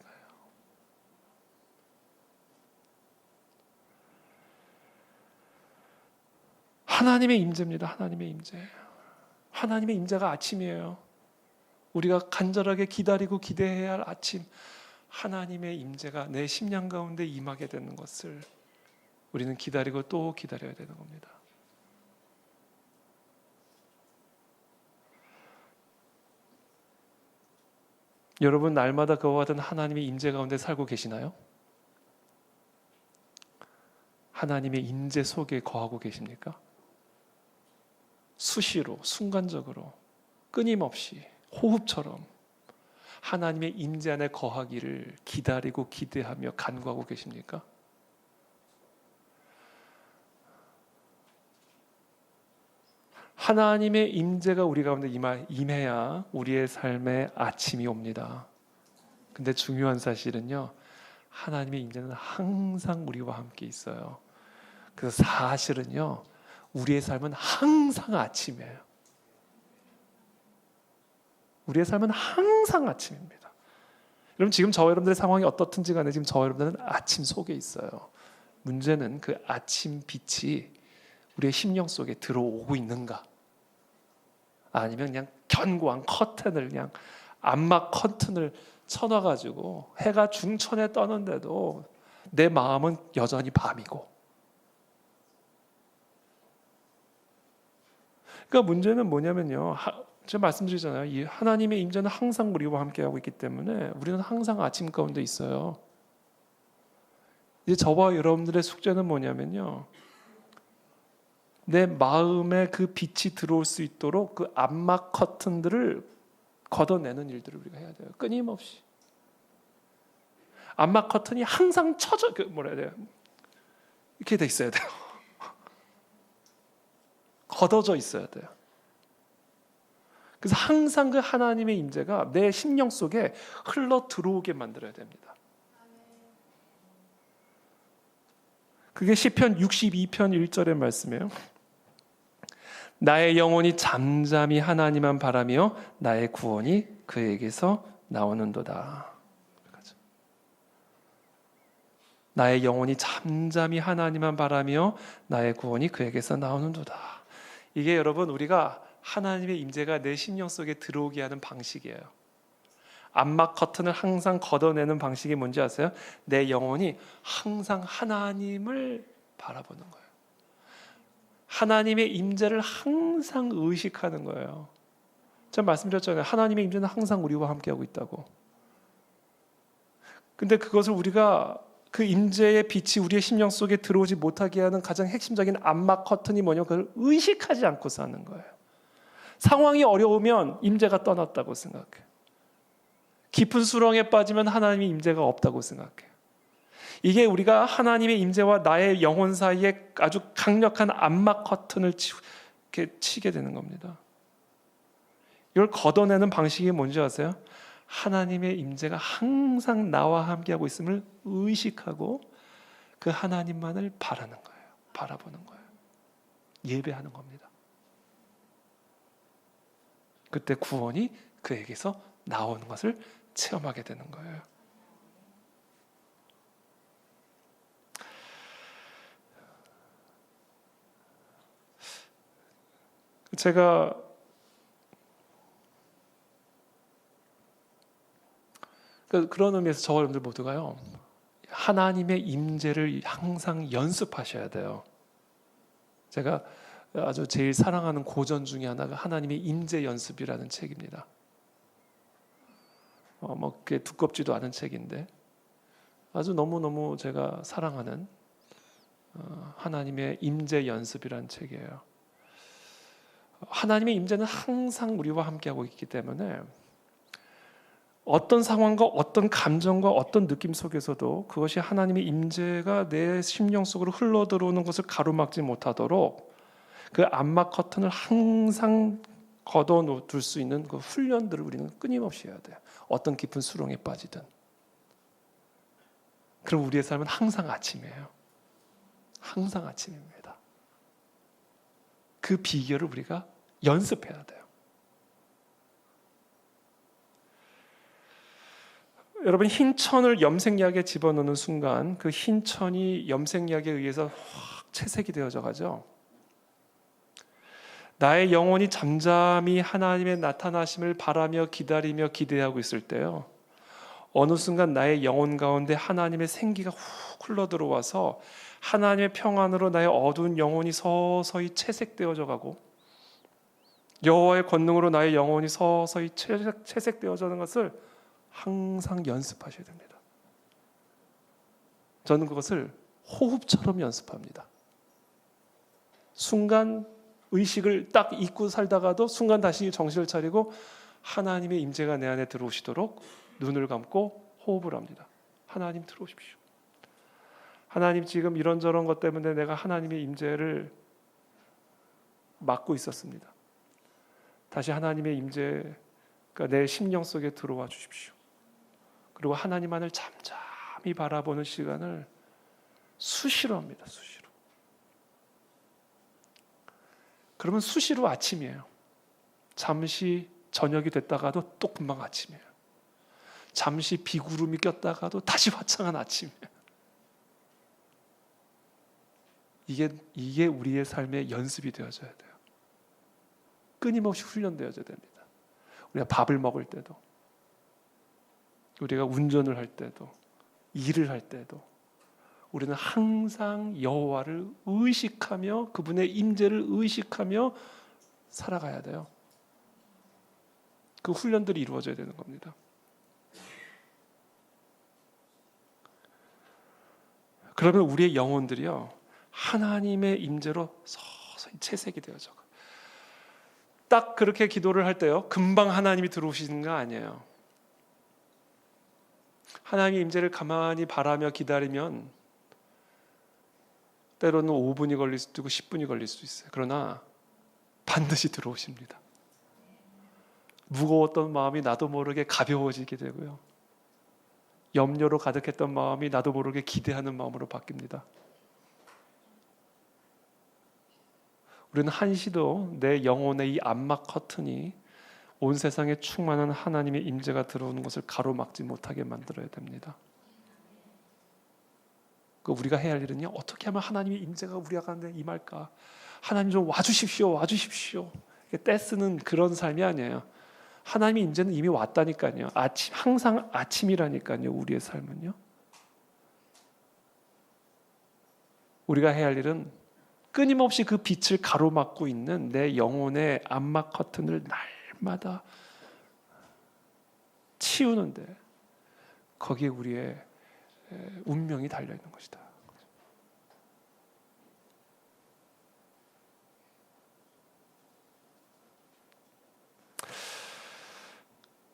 하나님의 임재입니다. 하나님의 임재. 하나님의 임재가 아침이에요. 우리가 간절하게 기다리고 기대해야 할 아침, 하나님의 임재가 내 심령 가운데 임하게 되는 것을 우리는 기다리고 또 기다려야 되는 겁니다. 여러분 날마다 그와 같은 하나님의 임재 가운데 살고 계시나요? 하나님의 임재 속에 거하고 계십니까? 수시로, 순간적으로, 끊임없이 호흡처럼 하나님의 임재 안에 거하기를 기다리고 기대하며 간구하고 계십니까? 하나님의 임재가 우리 가운데 임해야 우리의 삶에 아침이 옵니다. 근데 중요한 사실은요, 하나님의 임재는 항상 우리와 함께 있어요. 그래서 사실은요, 우리의 삶은 항상 아침이에요. 우리의 삶은 항상 아침입니다. 여러분 지금 저와 여러분들의 상황이 어떻든지 간에 지금 저와 여러분들은 아침 속에 있어요. 문제는 그 아침 빛이 우리의 심령 속에 들어오고 있는가? 아니면 그냥 견고한 커튼을 그냥 암막 커튼을 쳐놔가지고 해가 중천에 떠는데도 내 마음은 여전히 밤이고. 그러니까 문제는 뭐냐면요. 제가 말씀드리잖아요. 이 하나님의 임재는 항상 우리와 함께하고 있기 때문에 우리는 항상 아침 가운데 있어요. 이제 저와 여러분들의 숙제는 뭐냐면요. 내 마음에 그 빛이 들어올 수 있도록 그 암막 커튼들을 걷어내는 일들을 우리가 해야 돼요. 끊임없이. 암막 커튼이 항상 뭐라 해야 돼요? 이렇게 돼 있어야 돼요. 걷어져 있어야 돼요. 그래서 항상 그 하나님의 임재가 내 심령 속에 흘러 들어오게 만들어야 됩니다. 그게 시편 62편 1절의 말씀이에요. 나의 영혼이 잠잠히 하나님만 바라며 나의 구원이 그에게서 나오는도다. 나의 영혼이 잠잠히 하나님만 바라며 나의 구원이 그에게서 나오는도다. 이게 여러분 우리가 하나님의 임재가 내 심령 속에 들어오게 하는 방식이에요. 암막 커튼을 항상 걷어내는 방식이 뭔지 아세요? 내 영혼이 항상 하나님을 바라보는 거예요. 하나님의 임재를 항상 의식하는 거예요. 제가 말씀드렸잖아요. 하나님의 임재는 항상 우리와 함께하고 있다고. 근데 그것을 우리가 그 임재의 빛이 우리의 심령 속에 들어오지 못하게 하는 가장 핵심적인 암막 커튼이 뭐냐면 그걸 의식하지 않고 사는 거예요. 상황이 어려우면 임재가 떠났다고 생각해. 깊은 수렁에 빠지면 하나님의 임재가 없다고 생각해요. 이게 우리가 하나님의 임재와 나의 영혼 사이에 아주 강력한 암막 커튼을 치게 되는 겁니다. 이걸 걷어내는 방식이 뭔지 아세요? 하나님의 임재가 항상 나와 함께하고 있음을 의식하고 그 하나님만을 바라는 거예요. 바라보는 거예요. 예배하는 겁니다. 그때 구원이 그에게서 나오는 것을 체험하게 되는 거예요. 제가 그런 의미에서 저와 여러분들 모두가요, 하나님의 임재를 항상 연습하셔야 돼요. 제가 아주 제일 사랑하는 고전 중에 하나가 하나님의 임재 연습이라는 책입니다. 그게 두껍지도 않은 책인데 아주 너무너무 제가 사랑하는 하나님의 임재 연습이라는 책이에요. 하나님의 임재는 항상 우리와 함께하고 있기 때문에 어떤 상황과 어떤 감정과 어떤 느낌 속에서도 그것이 하나님의 임재가 내 심령 속으로 흘러들어오는 것을 가로막지 못하도록 그 암막 커튼을 항상 걷어둘 수 있는 그 훈련들을 우리는 끊임없이 해야 돼요. 어떤 깊은 수렁에 빠지든. 그럼 우리의 삶은 항상 아침이에요. 항상 아침입니다. 그 비결을 우리가 연습해야 돼요. 여러분, 흰 천을 염색약에 집어넣는 순간 그 흰 천이 염색약에 의해서 확 채색이 되어져 가죠. 나의 영혼이 잠잠히 하나님의 나타나심을 바라며 기다리며 기대하고 있을 때요, 어느 순간 나의 영혼 가운데 하나님의 생기가 훅 흘러들어와서 하나님의 평안으로 나의 어두운 영혼이 서서히 채색되어져 가고 여호와의 권능으로 나의 영혼이 서서히 채색되어지는 것을 항상 연습하셔야 됩니다. 저는 그것을 호흡처럼 연습합니다. 순간 의식을 딱 잊고 살다가도 순간 다시 정신을 차리고 하나님의 임재가 내 안에 들어오시도록 눈을 감고 호흡을 합니다. 하나님 들어오십시오. 하나님, 지금 이런저런 것 때문에 내가 하나님의 임재를 막고 있었습니다. 다시 하나님의 임재가 내 심령 속에 들어와 주십시오. 그리고 하나님만을 잠잠히 바라보는 시간을 수시로 합니다. 수시로. 그러면 수시로 아침이에요. 잠시 저녁이 됐다가도 또 금방 아침이에요. 잠시 비구름이 꼈다가도 다시 화창한 아침이에요. 이게 우리의 삶의 연습이 되어져야 돼요. 끊임없이 훈련되어져야 됩니다. 우리가 밥을 먹을 때도, 우리가 운전을 할 때도, 일을 할 때도 우리는 항상 여호와를 의식하며 그분의 임재를 의식하며 살아가야 돼요. 그 훈련들이 이루어져야 되는 겁니다. 그러면 우리의 영혼들이요, 하나님의 임재로 서서히 채색이 되어져. 딱 그렇게 기도를 할 때요, 금방 하나님이 들어오시는 거 아니에요. 하나님의 임재를 가만히 바라며 기다리면 때로는 5분이 걸릴 수도 있고 10분이 걸릴 수도 있어요. 그러나 반드시 들어오십니다. 무거웠던 마음이 나도 모르게 가벼워지게 되고요, 염려로 가득했던 마음이 나도 모르게 기대하는 마음으로 바뀝니다. 우리는 한시도 내 영혼의 이 암막 커튼이 온 세상에 충만한 하나님의 임재가 들어오는 것을 가로막지 못하게 만들어야 됩니다. 우리가 해야 할 일은요, 어떻게 하면 하나님의 임재가 우리 가운데 임할까? 하나님 좀 와주십시오, 와주십시오. 떼쓰는 그런 삶이 아니에요. 하나님의 임재는 이미 왔다니까요. 항상 아침이라니까요. 우리의 삶은요. 우리가 해야 할 일은 끊임없이 그 빛을 가로막고 있는 내 영혼의 암막 커튼을 날마다 치우는데 거기에 우리의 운명이 달려있는 것이다.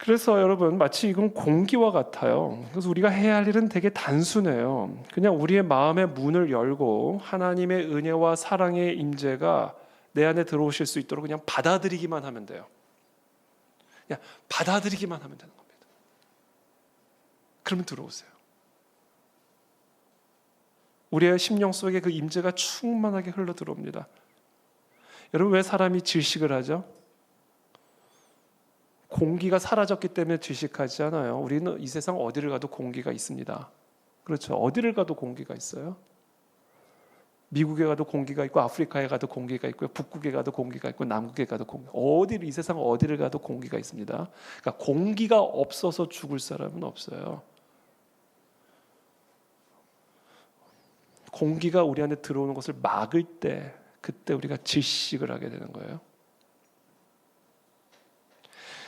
그래서 여러분 마치 이건 공기와 같아요. 그래서 우리가 해야 할 일은 되게 단순해요. 그냥 우리의 마음의 문을 열고 하나님의 은혜와 사랑의 임재가 내 안에 들어오실 수 있도록 그냥 받아들이기만 하면 돼요. 그냥 받아들이기만 하면 되는 겁니다. 그러면 들어오세요. 우리의 심령 속에 그 임재가 충만하게 흘러 들어옵니다. 여러분 왜 사람이 질식을 하죠? 공기가 사라졌기 때문에 질식하지 않아요. 우리는 이 세상 어디를 가도 공기가 있습니다. 그렇죠. 어디를 가도 공기가 있어요. 미국에 가도 공기가 있고 아프리카에 가도 공기가 있고요. 북극에 가도 공기가 있고 남극에 가도 어디를 이 세상 어디를 가도 공기가 있습니다. 그러니까 공기가 없어서 죽을 사람은 없어요. 공기가 우리 안에 들어오는 것을 막을 때 그때 우리가 질식을 하게 되는 거예요.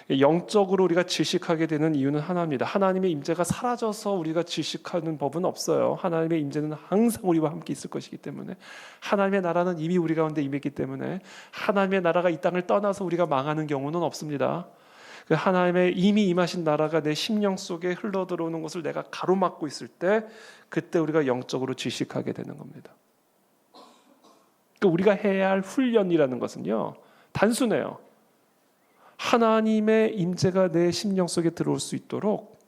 영적으로 우리가 질식하게 되는 이유는 하나입니다. 하나님의 임재가 사라져서 우리가 질식하는 법은 없어요. 하나님의 임재는 항상 우리와 함께 있을 것이기 때문에, 하나님의 나라는 이미 우리 가운데 임했기 때문에 하나님의 나라가 이 땅을 떠나서 우리가 망하는 경우는 없습니다. 그 하나님의 이미 임하신 나라가 내 심령 속에 흘러들어오는 것을 내가 가로막고 있을 때 그때 우리가 영적으로 질식하게 되는 겁니다. 그러니까 우리가 해야 할 훈련이라는 것은요, 단순해요. 하나님의 임재가 내 심령 속에 들어올 수 있도록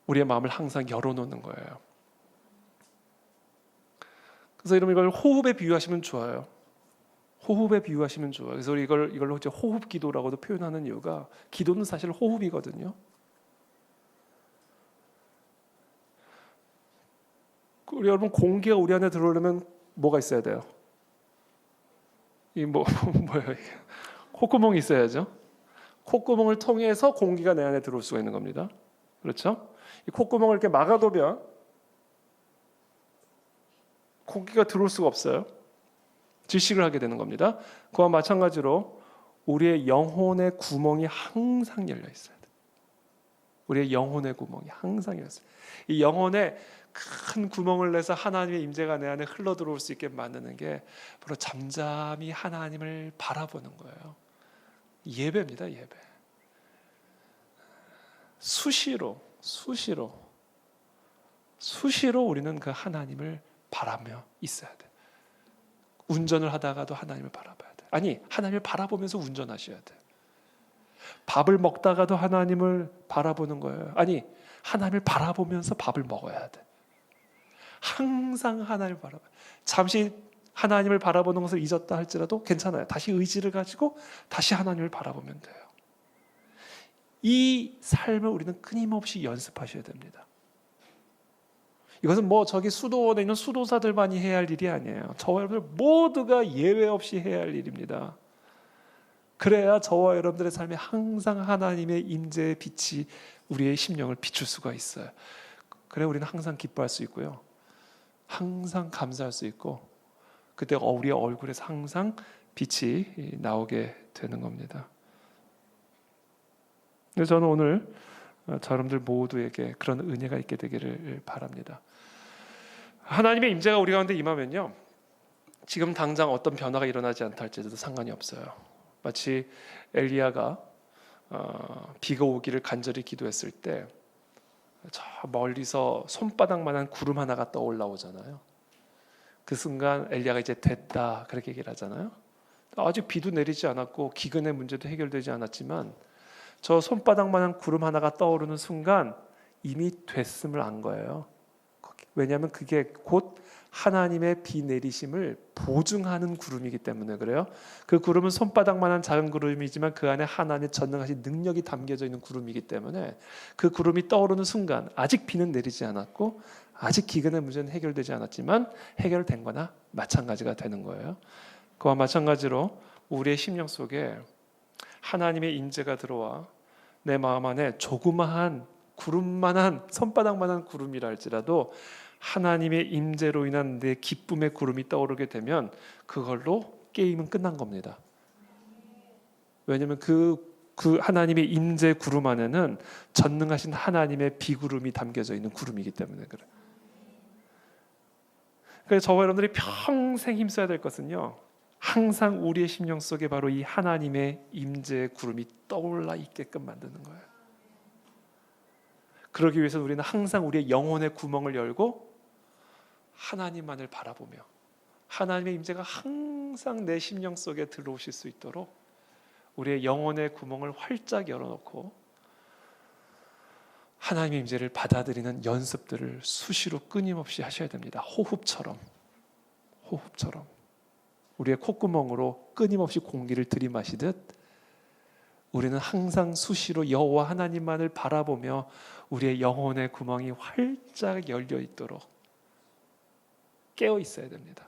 우리의 마음을 항상 열어놓는 거예요. 그래서 여러분 이걸 호흡에 비유하시면 좋아요. 호흡에 비유하시면 좋아요. 그래서 우리 이걸로 이제 호흡 기도라고도 표현하는 이유가, 기도는 사실 호흡이거든요. 우리 여러분 공기가 우리 안에 들어오려면 뭐가 있어야 돼요? 뭐예요? 콧구멍이 있어야죠. 콧구멍을 통해서 공기가 내 안에 들어올 수가 있는 겁니다. 그렇죠? 이 콧구멍을 이렇게 막아두면 공기가 들어올 수가 없어요. 질식을 하게 되는 겁니다. 그와 마찬가지로 우리의 영혼의 구멍이 항상 열려 있어야 돼요. 우리의 영혼의 구멍이 항상 열려 있어요. 이 영혼에 큰 구멍을 내서 하나님의 임재가 내 안에 흘러 들어올 수 있게 만드는 게 바로 잠잠히 하나님을 바라보는 거예요. 예배입니다. 예배. 수시로 우리는 그 하나님을 바라며 있어야 돼. 운전을 하다가도 하나님을 바라봐야 돼. 아니, 하나님을 바라보면서 운전하셔야 돼. 밥을 먹다가도 하나님을 바라보는 거예요. 아니, 하나님을 바라보면서 밥을 먹어야 돼. 항상 하나님을 바라봐. 잠시 하나님을 바라보는 것을 잊었다 할지라도 괜찮아요. 다시 의지를 가지고 다시 하나님을 바라보면 돼요. 이 삶을 우리는 끊임없이 연습하셔야 됩니다. 이것은 저기 수도원에 있는 수도사들만이 해야 할 일이 아니에요. 저와 여러분들 모두가 예외 없이 해야 할 일입니다. 그래야 저와 여러분들의 삶에 항상 하나님의 임재의 빛이 우리의 심령을 비출 수가 있어요. 그래 우리는 항상 기뻐할 수 있고요. 항상 감사할 수 있고, 그때 우리의 얼굴에서 항상 빛이 나오게 되는 겁니다. 그래서 저는 오늘 여러분들 모두에게 그런 은혜가 있게 되기를 바랍니다. 하나님의 임재가 우리 가운데 임하면요, 지금 당장 어떤 변화가 일어나지 않다 할지라도 상관이 없어요. 마치 엘리야가 비가 오기를 간절히 기도했을 때 저 멀리서 손바닥만한 구름 하나가 떠올라오잖아요. 그 순간 엘리야가 이제 됐다 그렇게 얘기를 하잖아요. 아직 비도 내리지 않았고 기근의 문제도 해결되지 않았지만 저 손바닥만한 구름 하나가 떠오르는 순간 이미 됐음을 안 거예요. 왜냐하면 그게 곧 하나님의 비 내리심을 보증하는 구름이기 때문에 그래요. 그 구름은 손바닥만한 작은 구름이지만 그 안에 하나님의 전능하신 능력이 담겨져 있는 구름이기 때문에 그 구름이 떠오르는 순간 아직 비는 내리지 않았고 아직 기근의 문제는 해결되지 않았지만 해결된 거나 마찬가지가 되는 거예요. 그와 마찬가지로 우리의 심령 속에 하나님의 임재가 들어와 내 마음 안에 조그마한 구름만한 손바닥만한 구름이라 할지라도 하나님의 임재로 인한 내 기쁨의 구름이 떠오르게 되면 그걸로 게임은 끝난 겁니다. 왜냐하면 그 하나님의 임재 구름 안에는 전능하신 하나님의 비구름이 담겨져 있는 구름이기 때문에 그래. 그래서 저와 여러분들이 평생 힘써야 될 것은요, 항상 우리의 심령 속에 바로 이 하나님의 임재의 구름이 떠올라 있게끔 만드는 거예요. 그러기 위해서 우리는 항상 우리의 영혼의 구멍을 열고 하나님만을 바라보며 하나님의 임재가 항상 내 심령 속에 들어오실 수 있도록 우리의 영혼의 구멍을 활짝 열어놓고 하나님의 임재를 받아들이는 연습들을 수시로 끊임없이 하셔야 됩니다. 호흡처럼 우리의 콧구멍으로 끊임없이 공기를 들이마시듯 우리는 항상 수시로 여호와 하나님만을 바라보며 우리의 영혼의 구멍이 활짝 열려 있도록 깨어 있어야 됩니다.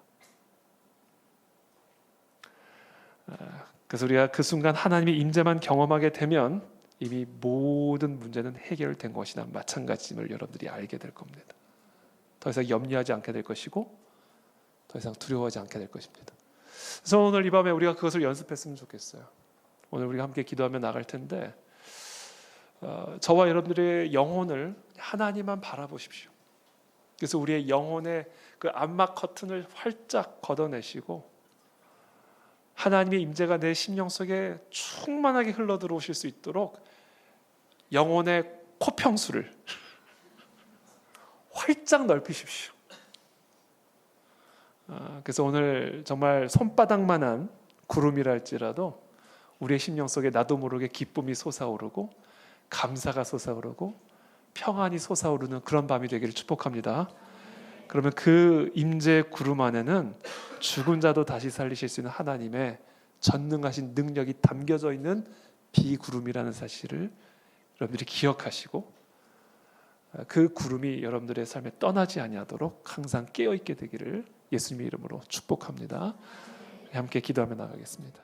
그래서 우리가 그 순간 하나님의 임재만 경험하게 되면 이미 모든 문제는 해결된 것이나 마찬가지임을 여러분들이 알게 될 겁니다. 더 이상 염려하지 않게 될 것이고 더 이상 두려워하지 않게 될 것입니다. 그래서 오늘 이 밤에 우리가 그것을 연습했으면 좋겠어요. 오늘 우리가 함께 기도하며 나갈 텐데 저와 여러분들의 영혼을 하나님만 바라보십시오. 그래서 우리의 영혼의 그 암막 커튼을 활짝 걷어내시고 하나님의 임재가 내 심령 속에 충만하게 흘러 들어오실 수 있도록 영혼의 코평수를 활짝 넓히십시오. 그래서 오늘 정말 손바닥만한 구름이랄지라도 우리의 심령 속에 나도 모르게 기쁨이 솟아오르고 감사가 솟아오르고 평안이 솟아오르는 그런 밤이 되기를 축복합니다. 그러면 그 임재의 구름 안에는 죽은 자도 다시 살리실 수 있는 하나님의 전능하신 능력이 담겨져 있는 비구름이라는 사실을 여러분들이 기억하시고 그 구름이 여러분들의 삶에 떠나지 아니하도록 항상 깨어있게 되기를 예수님의 이름으로 축복합니다. 함께 기도하며 나가겠습니다.